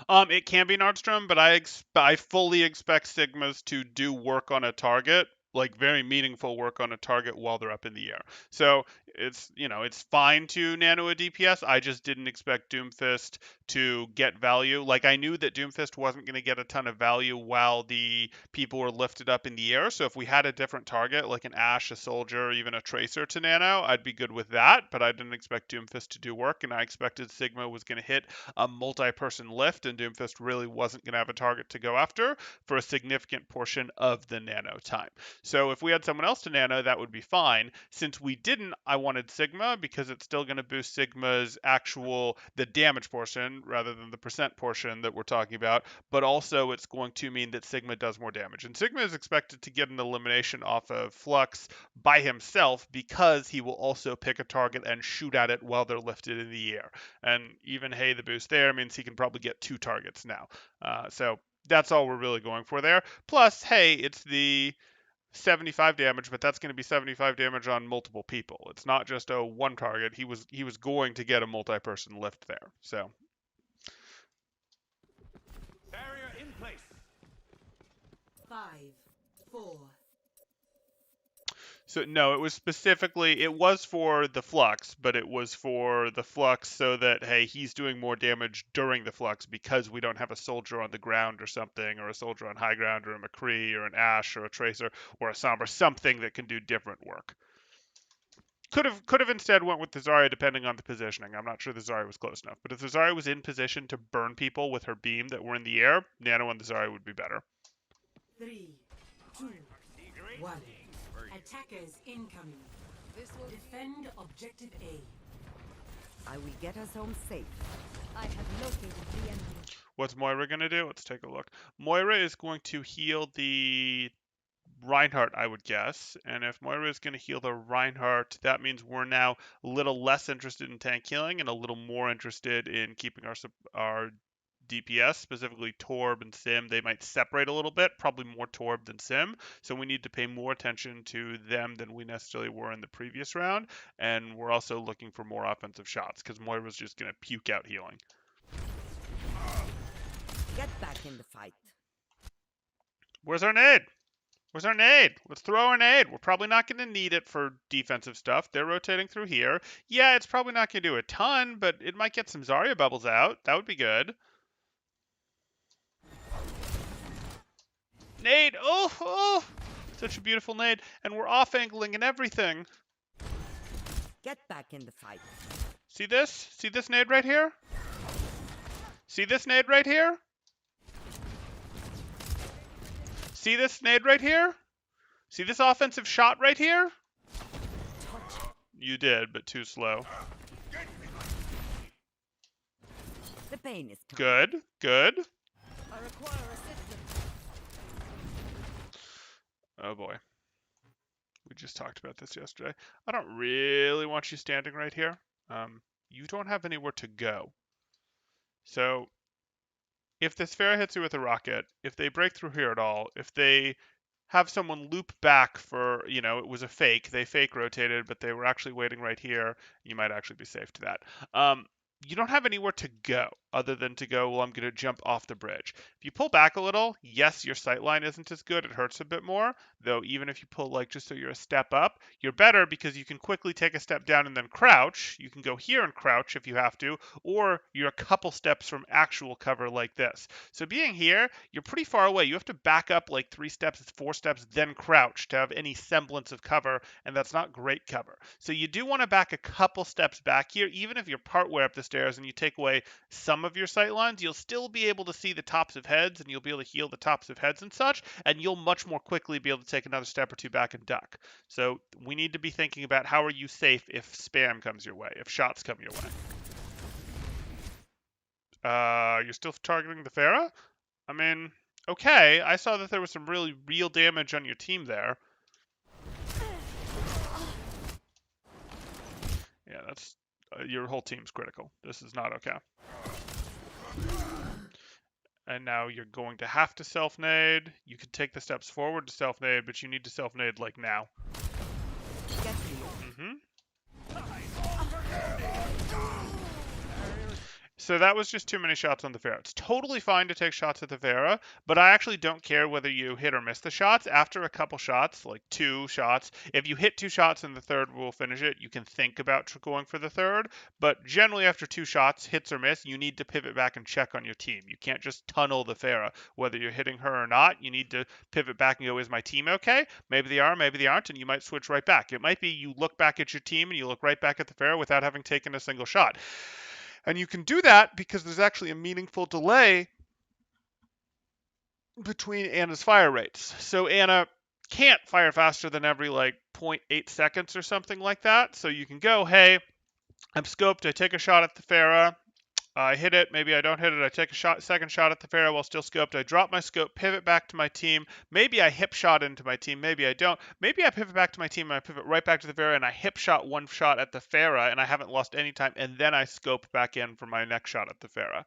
It can be Nordstrom, but I fully expect Sigmas to do work on a target, like very meaningful work on a target while they're up in the air. So it's fine to nano a DPS. I just didn't expect Doomfist to get value. Like I knew that Doomfist wasn't going to get a ton of value while the people were lifted up in the air. So if we had a different target, like an Ash, a Soldier, or even a Tracer to nano, I'd be good with that. But I didn't expect Doomfist to do work, and I expected Sigma was going to hit a multi-person lift, and Doomfist really wasn't going to have a target to go after for a significant portion of the nano time. So if we had someone else to nano, that would be fine. Since we didn't, I wanted Sigma because it's still going to boost Sigma's the damage portion rather than the percent portion that we're talking about, but also it's going to mean that Sigma does more damage. And Sigma is expected to get an elimination off of Flux by himself because he will also pick a target and shoot at it while they're lifted in the air. And even the boost there means he can probably get 2 targets now. So that's all we're really going for there. Plus, it's the 75 damage, but that's going to be 75 damage on multiple people. It's not just a one target. He was going to get a multi-person lift there. So Barrier in place. 5, 4, So no, it was for the flux, but it was for the flux so that he's doing more damage during the flux because we don't have a soldier on the ground or something, or a soldier on high ground, or a McCree, or an Ash, or a Tracer, or a Sombra, something that can do different work. Could have instead went with the Zarya depending on the positioning. I'm not sure the Zarya was close enough, but if the Zarya was in position to burn people with her beam that were in the air, Nano and the Zarya would be better. 3, 2, 1. Attackers incoming. Defend objective A. I will get us home safe. I have located the enemy. What's Moira going to do? Let's take a look. Moira is going to heal the Reinhardt, I would guess. And if Moira is going to heal the Reinhardt, that means we're now a little less interested in tank healing and a little more interested in keeping our DPS, specifically Torb and Sim. They might separate a little bit, probably more Torb than Sim. So we need to pay more attention to them than we necessarily were in the previous round. And we're also looking for more offensive shots because Moira's just going to puke out healing. Get back in the fight. Where's our nade? Where's our nade? Let's throw our nade. We're probably not going to need it for defensive stuff. They're rotating through here. Yeah, it's probably not going to do a ton, but it might get some Zarya bubbles out. That would be good. Nade! Oh! Such a beautiful nade. And we're off-angling and everything. Get back in the fight. See this? See this nade right here? See this nade right here? See this nade right here? See this offensive shot right here? You did, but too slow. The pain is coming. Good. I require assistance. Oh boy. We just talked about this yesterday. I don't really want you standing right here. You don't have anywhere to go. So if this Pharah hits you with a rocket, if they break through here at all, if they have someone loop back for, it was a fake, they fake rotated, but they were actually waiting right here, you might actually be safe to that. You don't have anywhere to go other than to go, well, I'm going to jump off the bridge. If you pull back a little, yes, your sight line isn't as good. It hurts a bit more, though even if you pull just so you're a step up, you're better because you can quickly take a step down and then crouch. You can go here and crouch if you have to, or you're a couple steps from actual cover like this. So being here, you're pretty far away. You have to back up 3 steps, 4 steps, then crouch to have any semblance of cover, and that's not great cover. So you do want to back a couple steps back here, even if you're partway up the stairs and you take away some of your sight lines, you'll still be able to see the tops of heads, and you'll be able to heal the tops of heads and such, and you'll much more quickly be able to take another step or two back and duck. So we need to be thinking about how are you safe if spam comes your way, if shots come your way. You're still targeting the Pharah? I mean, okay, I saw that there was some really real damage on your team there. Yeah, that's your whole team's critical. This is not okay. And now you're going to have to self-nade. You can take the steps forward to self-nade, but you need to self-nade now. So that was just too many shots on the Vera. It's totally fine to take shots at the Vera, but I actually don't care whether you hit or miss the shots. After a couple shots, like 2 shots, if you hit 2 shots and the third will finish it, you can think about going for the third. But generally, after 2 shots, hits or miss, you need to pivot back and check on your team. You can't just tunnel the Vera, whether you're hitting her or not. You need to pivot back and go, is my team okay? Maybe they are, maybe they aren't, and you might switch right back. It might be you look back at your team and you look right back at the Vera without having taken a single shot. And you can do that because there's actually a meaningful delay between Anna's fire rates. So Anna can't fire faster than every like 0.8 seconds or something like that. So you can go, hey, I'm scoped, I take a shot at the Pharah, I hit it, maybe I don't hit it, I take a second shot at the Pharah while still scoped, I drop my scope, pivot back to my team, maybe I hip shot into my team, maybe I don't, maybe I pivot back to my team and I pivot right back to the Pharah and I hip shot one shot at the Pharah and I haven't lost any time, and then I scope back in for my next shot at the Pharah.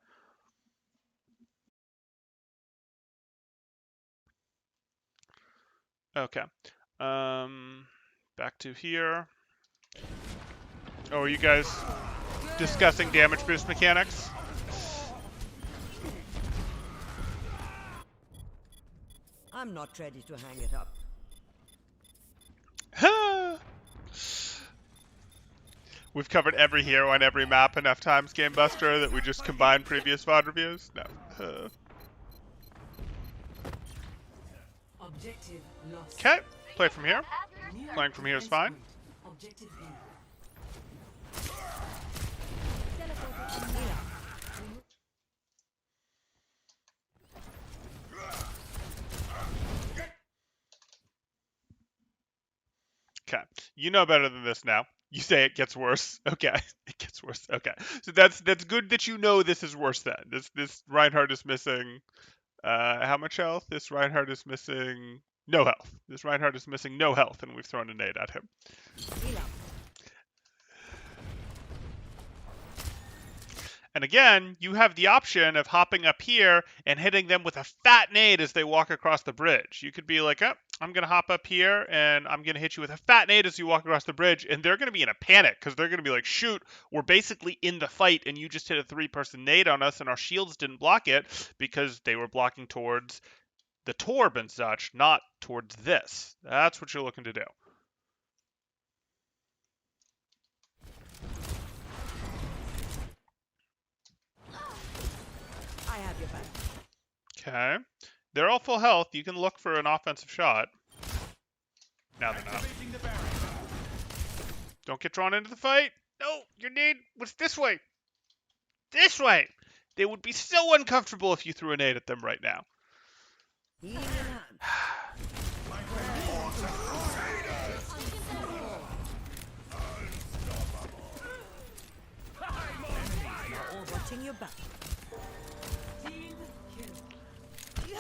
Okay. Back to here. Oh, are you guys discussing damage boost mechanics? I'm not ready to hang it up. We've covered every hero on every map enough times, Game Buster, that we just combine previous VOD reviews? No. Objective lost. Okay, play from here. New Playing from here is defense fine. point. Objective B. Okay, you know better than this now. You say it gets worse. Okay, it gets worse. Okay, so that's good that you know this is worse then. This Reinhardt is missing. How much health? This Reinhardt is missing no health. This Reinhardt is missing no health, and we've thrown a nade at him. And again, you have the option of hopping up here and hitting them with a fat nade as they walk across the bridge. You could be like, oh, I'm going to hop up here and I'm going to hit you with a fat nade as you walk across the bridge. And they're going to be in a panic because they're going to be like, shoot, we're basically in the fight and you just hit a 3-person nade on us and our shields didn't block it because they were blocking towards the Torb and such, not towards this. That's what you're looking to do. I have your back. Okay. They're all full health. You can look for an offensive shot. Now they're not. Don't get drawn into the fight. No, your nade was this way. This way. They would be so uncomfortable if you threw a nade at them right now. Healing in hand. Watching your back. Team kill.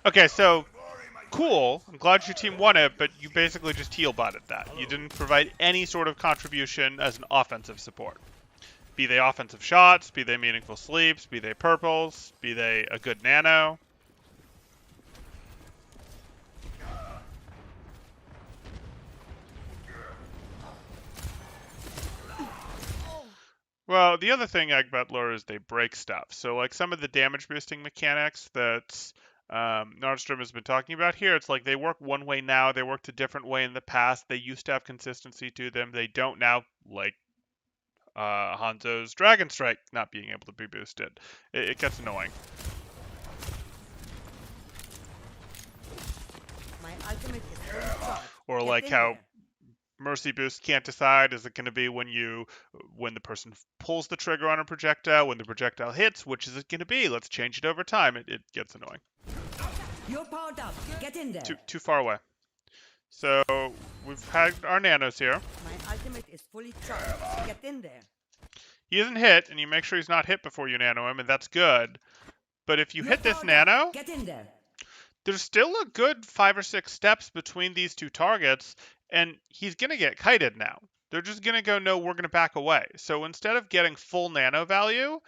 Okay, so cool. I'm glad your team won it, but you basically just heal botted that. You didn't provide any sort of contribution as an offensive support. Be they offensive shots, be they meaningful sleeps, be they purples, be they a good nano. Well, the other thing about lore is they break stuff. So like some of the damage boosting mechanics that Nordstrom has been talking about here, it's like they work one way now, they worked a different way in the past. They used to have consistency to them. They don't now, like Hanzo's Dragon Strike not being able to be boosted. It gets annoying. My ultimate is full charge. Or Get like in how there. Mercy Boost can't decide, is it going to be when the person pulls the trigger on a projectile, when the projectile hits, which is it going to be? Let's change it over time. It gets annoying. You're powered up. Get in there. Too far away. So we've had our nanos here. My ultimate is fully charged. Get in there. He isn't hit, and you make sure he's not hit before you nano him, and that's good. But if you You're hit this powered up. nano, Get in there. there's still a good 5 or 6 steps between these two targets, and he's going to get kited now. They're just going to go, no, we're going to back away. So instead of getting full nano value,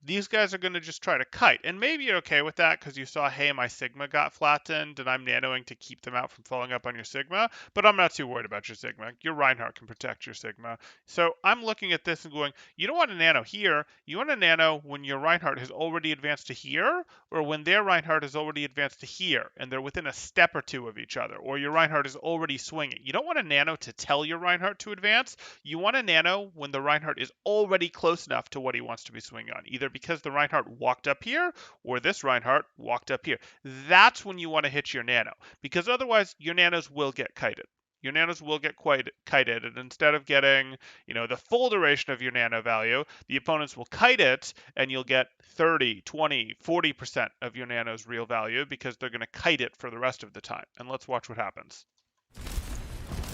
these guys are going to just try to kite. And maybe you're okay with that because you saw, hey, my Sigma got flattened and I'm nanoing to keep them out from falling up on your Sigma. But I'm not too worried about your Sigma. Your Reinhardt can protect your Sigma. So I'm looking at this and going, you don't want to nano here. You want to nano when your Reinhardt has already advanced to here, or when their Reinhardt has already advanced to here and they're within a step or two of each other, or your Reinhardt is already swinging. You don't want to nano to tell your Reinhardt to advance. You want to nano when the Reinhardt is already close enough to what he wants to be swinging on, either because the Reinhardt walked up here or this Reinhardt walked up here. That's when you want to hit your nano, because otherwise your nanos will get kited. Your nanos will get quite kited, and instead of getting, the full duration of your nano value, the opponents will kite it, and you'll get 30, 20, 40% of your nano's real value because they're going to kite it for the rest of the time. And let's watch what happens.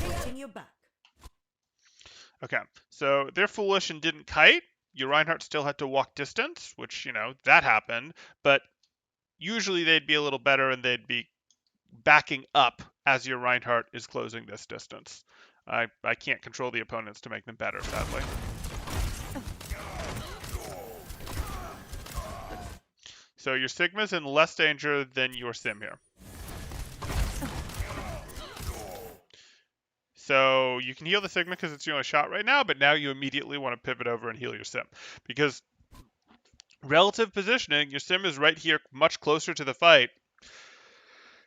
Reaching you back. Okay, so they're foolish and didn't kite. Your Reinhardt still had to walk distance, which, that happened. But usually they'd be a little better and they'd be backing up as your Reinhardt is closing this distance. I can't control the opponents to make them better, sadly. So your Sigma's in less danger than your Sim here. So you can heal the Sigma because it's your only shot right now, but now you immediately want to pivot over and heal your Sim. Because relative positioning, your Sim is right here, much closer to the fight.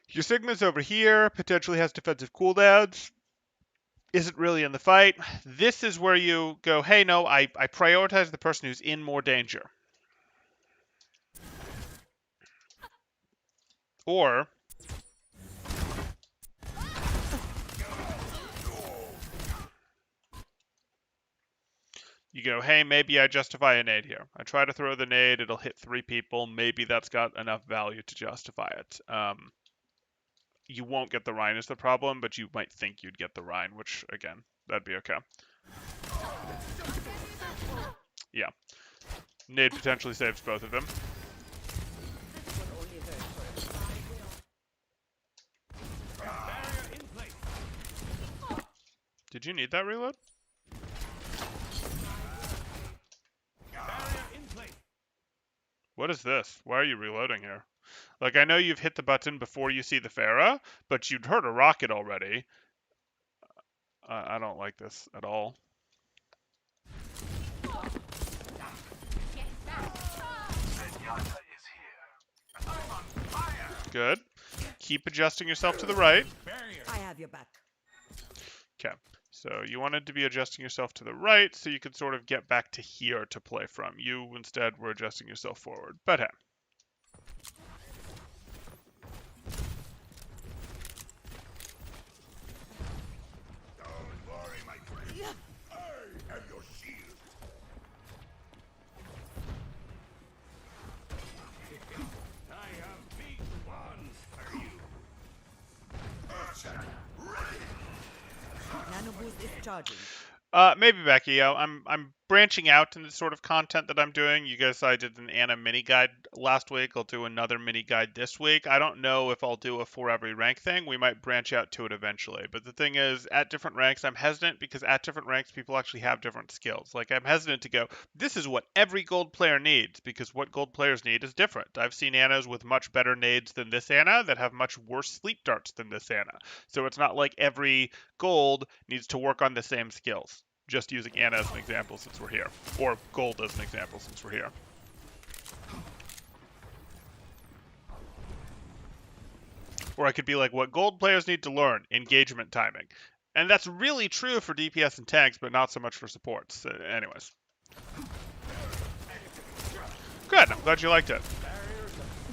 Your Sigma's over here, potentially has defensive cooldowns, isn't really in the fight. This is where you go, hey, no, I prioritize the person who's in more danger. Or you go, hey, maybe I justify a nade here. I try to throw the nade, it'll hit 3 people. Maybe that's got enough value to justify it. You won't get the Rhine is the problem, but you might think you'd get the Rhine, which, again, that'd be okay. Yeah. Nade potentially saves both of them. Did you need that reload? What is this? Why are you reloading here? Like, I know you've hit the button before you see the Pharah, but you'd heard a rocket already. I don't like this at all. Good. Keep adjusting yourself to the right. I have your back. Okay. So you wanted to be adjusting yourself to the right so you could sort of get back to here to play from. You instead were adjusting yourself forward. But hey. Nano boost is charging. Maybe Becky. I'm branching out in the sort of content that I'm doing. You guys, I did an Anna mini guide last week. I'll do another mini guide this week. I don't know if I'll do a for every rank thing. We might branch out to it eventually. But the thing is, at different ranks, I'm hesitant because at different ranks, people actually have different skills. Like, I'm hesitant to go, this is what every gold player needs, because what gold players need is different. I've seen Annas with much better nades than this Anna that have much worse sleep darts than this Anna. So it's not like every gold needs to work on the same skills. Just using Anna as an example since we're here. Or gold as an example since we're here. Or I could be like, what gold players need to learn? Engagement timing. And that's really true for DPS and tanks, but not so much for supports. Anyways. Good, I'm glad you liked it.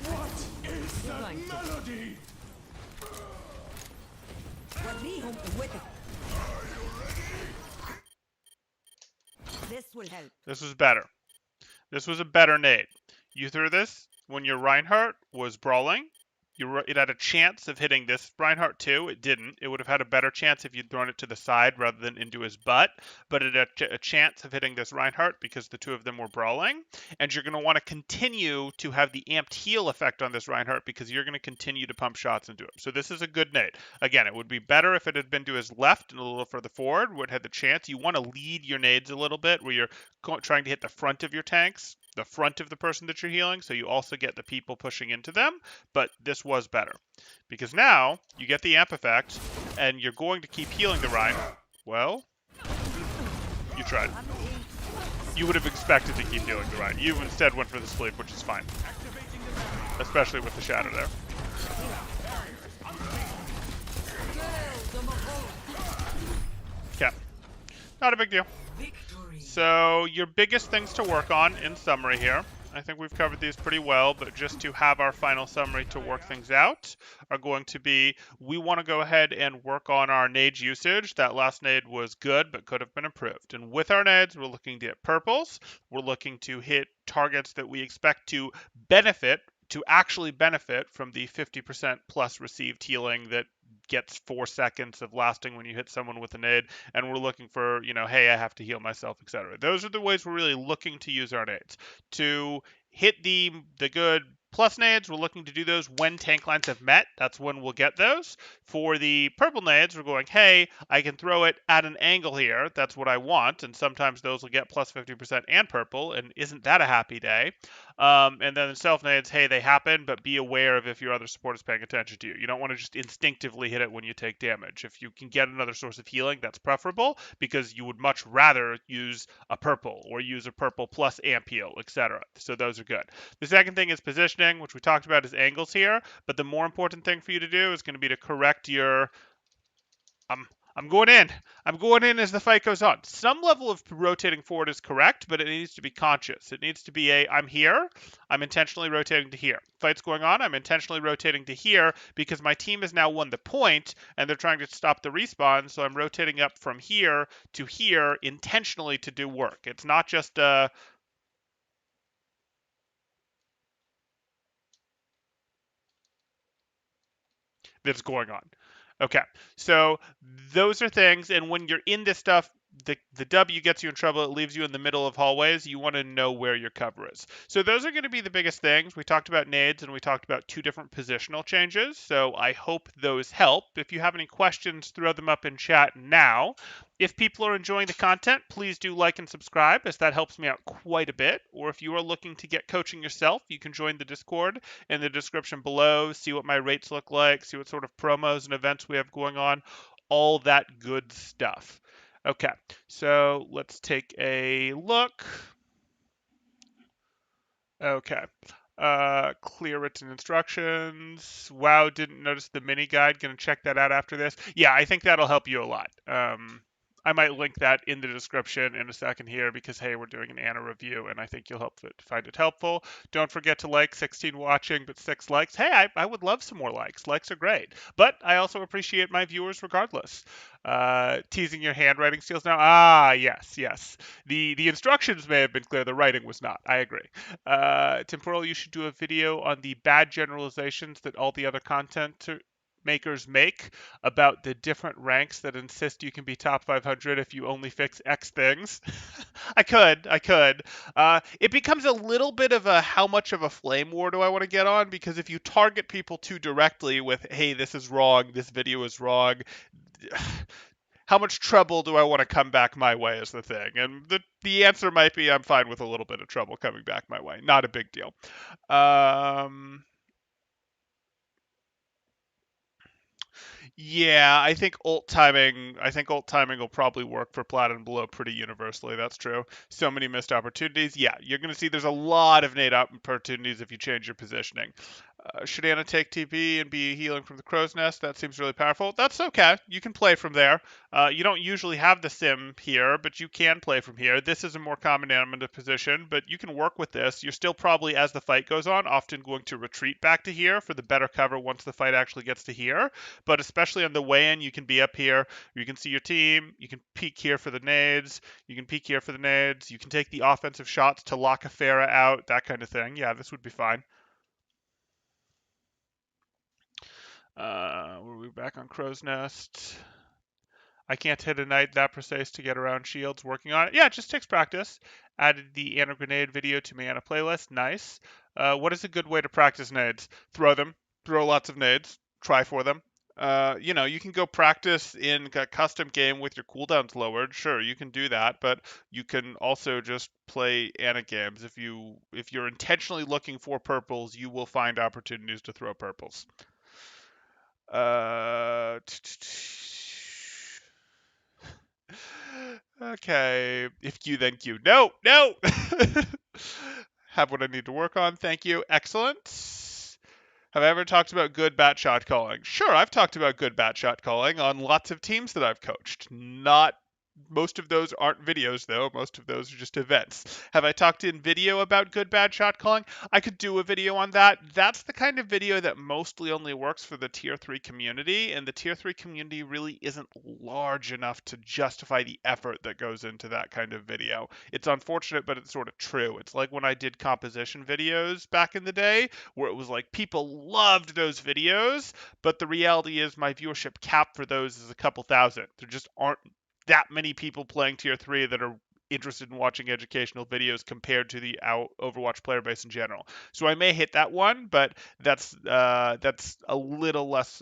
What is that melody? This will help. This was better. This was a better nade. You threw this when your Reinhardt was brawling. It had a chance of hitting this Reinhardt too. It didn't. It would have had a better chance if you'd thrown it to the side rather than into his butt. But it had a chance of hitting this Reinhardt because the two of them were brawling. And you're going to want to continue to have the amped heal effect on this Reinhardt because you're going to continue to pump shots into him. So this is a good nade. Again, it would be better if it had been to his left and a little further forward, where it had the chance. You want to lead your nades a little bit where you're trying to hit the front of your tanks the front of the person that you're healing, so you also get the people pushing into them, but this was better. Because now, you get the amp effect, and you're going to keep healing the Rhine. Well, you tried. You would have expected to keep healing the Rhine. You instead went for the sleep, which is fine. Especially with the shadow there. Okay. Not a big deal. Victory. So your biggest things to work on in summary here, I think we've covered these pretty well, but just to have our final summary to work things out, are going to be, we want to go ahead and work on our nade usage. That last nade was good, but could have been improved. And with our nades, we're looking to hit purples. We're looking to hit targets that we expect to actually benefit from the 50% plus received healing that gets 4 seconds of lasting when you hit someone with a nade, and we're looking for, hey, I have to heal myself, etc. Those are the ways we're really looking to use our nades. To hit the good plus nades, we're looking to do those when tank lines have met. That's when we'll get those. For the purple nades, we're going, hey, I can throw it at an angle here. That's what I want, and sometimes those will get plus 50% and purple, and isn't that a happy day? And then the self nades, hey, they happen, but be aware of if your other support is paying attention to you. You don't want to just instinctively hit it when you take damage. If you can get another source of healing, that's preferable, because you would much rather use a purple or use a purple plus amp heal, etc. So those are good. The second thing is positioning, which we talked about is angles here, but the more important thing for you to do is going to be to correct your I'm going in. I'm going in as the fight goes on. Some level of rotating forward is correct, but it needs to be conscious. It needs to be I'm here. I'm intentionally rotating to here. Fight's going on. I'm intentionally rotating to here because my team has now won the point and they're trying to stop the respawn. So I'm rotating up from here to here intentionally to do work. It's not just that's going on. Okay, so those are things, and when you're in this stuff, the W gets you in trouble. It leaves you in the middle of hallways. You want to know where your cover is. So those are going to be the biggest things. We talked about nades, and we talked about 2 different positional changes. So I hope those help. If you have any questions, throw them up in chat now. If people are enjoying the content, please do like and subscribe, as that helps me out quite a bit. Or if you are looking to get coaching yourself, you can join the Discord in the description below, see what my rates look like, see what sort of promos and events we have going on, all that good stuff. Okay, so let's take a look. Okay. Clear written instructions. Wow, didn't notice the mini guide. Gonna check that out after this. Yeah, I think that'll help you a lot. I might link that in the description in a second here because, hey, we're doing an Anna review and I think you'll find it helpful. Don't forget to like. 16 watching, but 6 likes. Hey, I would love some more likes. Likes are great. But I also appreciate my viewers regardless. Teasing your handwriting skills now. Ah, yes, yes. The instructions may have been clear. The writing was not. I agree. Temporal, you should do a video on the bad generalizations that all the other content makers make about the different ranks that insist you can be top 500 if you only fix X things. I could. It becomes a little bit of a how much of a flame war do I want to get on? Because if you target people too directly with, hey, this is wrong, this video is wrong, how much trouble do I want to come back my way is the thing. And the answer might be I'm fine with a little bit of trouble coming back my way. Not a big deal. Yeah, I think ult timing. I think ult timing will probably work for plat and below pretty universally. That's true. So many missed opportunities. Yeah, you're going to see there's a lot of nade opportunities if you change your positioning. Should Anna take TP and be healing from the crow's nest? That seems really powerful. That's okay. You can play from there. You don't usually have the sim here, but you can play from here. This is a more common animative position, but you can work with this. You're still probably, as the fight goes on, often going to retreat back to here for the better cover once the fight actually gets to here. But especially on the way in, you can be up here. You can see your team. You can peek here for the nades. You can peek here for the nades. You can take the offensive shots to lock a Pharah out, that kind of thing. Yeah, this would be fine. Were we back on Crow's Nest? I can't hit a knight that precise to get around shields. Working on it. Yeah, it just takes practice. Added the Anna Grenade video to my Anna playlist. Nice. What is a good way to practice nades? Throw them. Throw lots of nades. Try for them. You can go practice in a custom game with your cooldowns lowered. Sure, you can do that, but you can also just play Ana games. If you're intentionally looking for purples, you will find opportunities to throw purples. Uh, okay. If Q, then Q. No, no. Have what I need to work on. Thank you. Excellent. Have I ever talked about good bat shot calling? Sure, I've talked about good bat shot calling on lots of teams that I've coached. Not Most of those aren't videos though. Most of those are just events. Have I talked in video about good bad shot calling? I could do a video on that. That's the kind of video that mostly only works for the tier 3 community, and the tier 3 community really isn't large enough to justify the effort that goes into that kind of video. It's unfortunate, but it's sort of true. It's like when I did composition videos back in the day, where it was like people loved those videos, but the reality is my viewership cap for those is a couple thousand. There just aren't that many people playing tier 3 that are interested in watching educational videos compared to the Overwatch player base in general. So I may hit that one, but that's a little less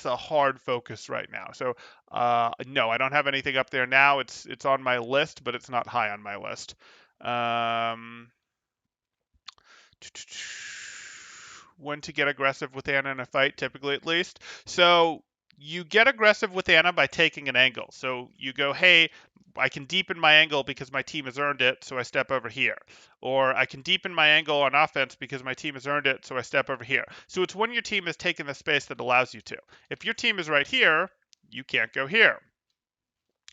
a hard focus right now. So no, I don't have anything up there now. It's on my list, but it's not high on my list. Um, when to get aggressive with Ana in a fight, typically at least. So you get aggressive with Ana by taking an angle. So you go, hey, I can deepen my angle because my team has earned it, so I step over here. Or I can deepen my angle on offense because my team has earned it, so I step over here. So it's when your team has taken the space that allows you to. If your team is right here, you can't go here.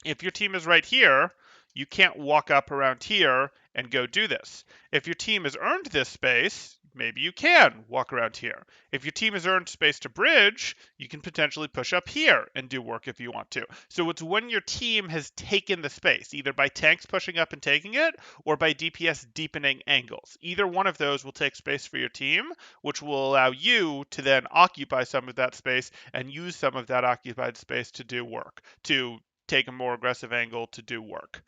If your team is right here, you can't walk up around here and go do this. If your team has earned this space, maybe you can walk around here. If your team has earned space to bridge, you can potentially push up here and do work if you want to. So it's when your team has taken the space, either by tanks pushing up and taking it, or by DPS deepening angles. Either one of those will take space for your team, which will allow you to then occupy some of that space and use some of that occupied space to do work, to take a more aggressive angle to do work.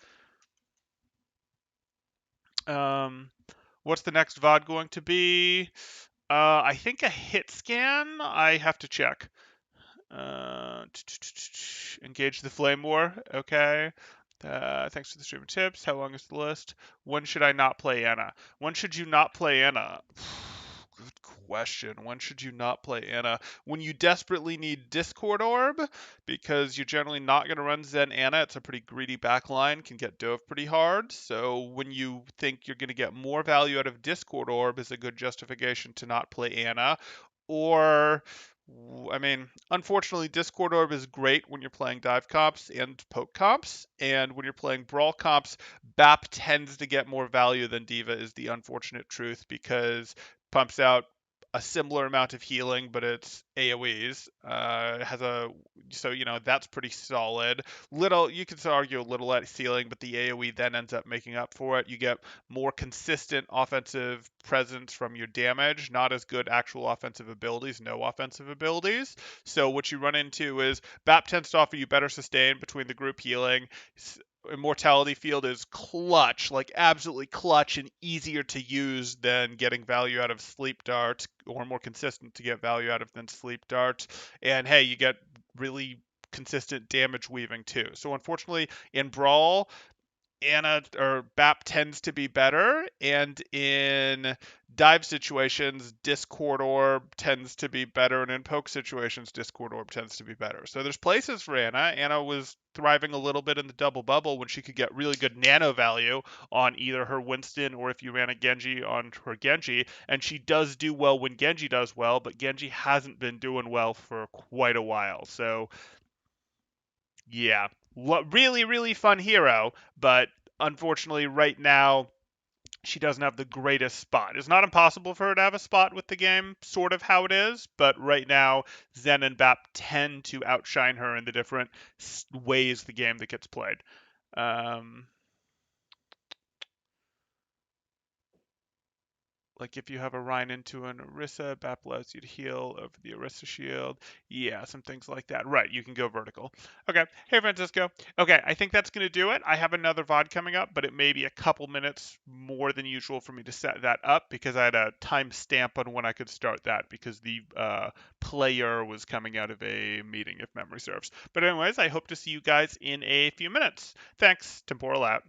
Um, what's the next VOD going to be? I think a hit scan. I have to check. Engage the flame war. Okay. Thanks for the stream tips. How long is the list? When should I not play Ana? When should you not play Ana? Good question. When should you not play Ana? When you desperately need Discord Orb, because you're generally not going to run Zen Ana. It's a pretty greedy backline, can get dove pretty hard. So when you think you're going to get more value out of Discord Orb is a good justification to not play Ana. Or I mean, unfortunately, Discord Orb is great when you're playing dive comps and poke comps, and when you're playing brawl comps, BAP tends to get more value than D.Va is the unfortunate truth because pumps out a similar amount of healing, but it's AoEs. It has that's pretty solid. You could argue a little at ceiling, but the AoE then ends up making up for it. You get more consistent offensive presence from your damage, not as good actual offensive abilities, no offensive abilities. So what you run into is BAP tends to offer you better sustain between the group healing. Immortality field is clutch, like absolutely clutch and easier to use than getting value out of sleep dart, or more consistent to get value out of than sleep dart. And hey, you get really consistent damage weaving too. So unfortunately in brawl, Ana or BAP tends to be better, and in dive situations, Discord Orb tends to be better, and in poke situations, Discord Orb tends to be better. So there's places for Ana. Ana was thriving a little bit in the double bubble when she could get really good nano value on either her Winston or if you ran a Genji on her Genji, and she does do well when Genji does well, but Genji hasn't been doing well for quite a while. So yeah, really, really fun hero, but unfortunately, right now, she doesn't have the greatest spot. It's not impossible for her to have a spot with the game, sort of how it is, but right now, Zen and Bap tend to outshine her in the different ways the game that gets played. Um, Like if you have a Rhine into an Orisa, BAP allows you to heal over the Orisa shield. Yeah, some things like that. Right, you can go vertical. Okay, hey Francisco. Okay, I think that's going to do it. I have another VOD coming up, but it may be a couple minutes more than usual for me to set that up because I had a time stamp on when I could start that because the player was coming out of a meeting, if memory serves. But anyways, I hope to see you guys in a few minutes. Thanks, Temporal out.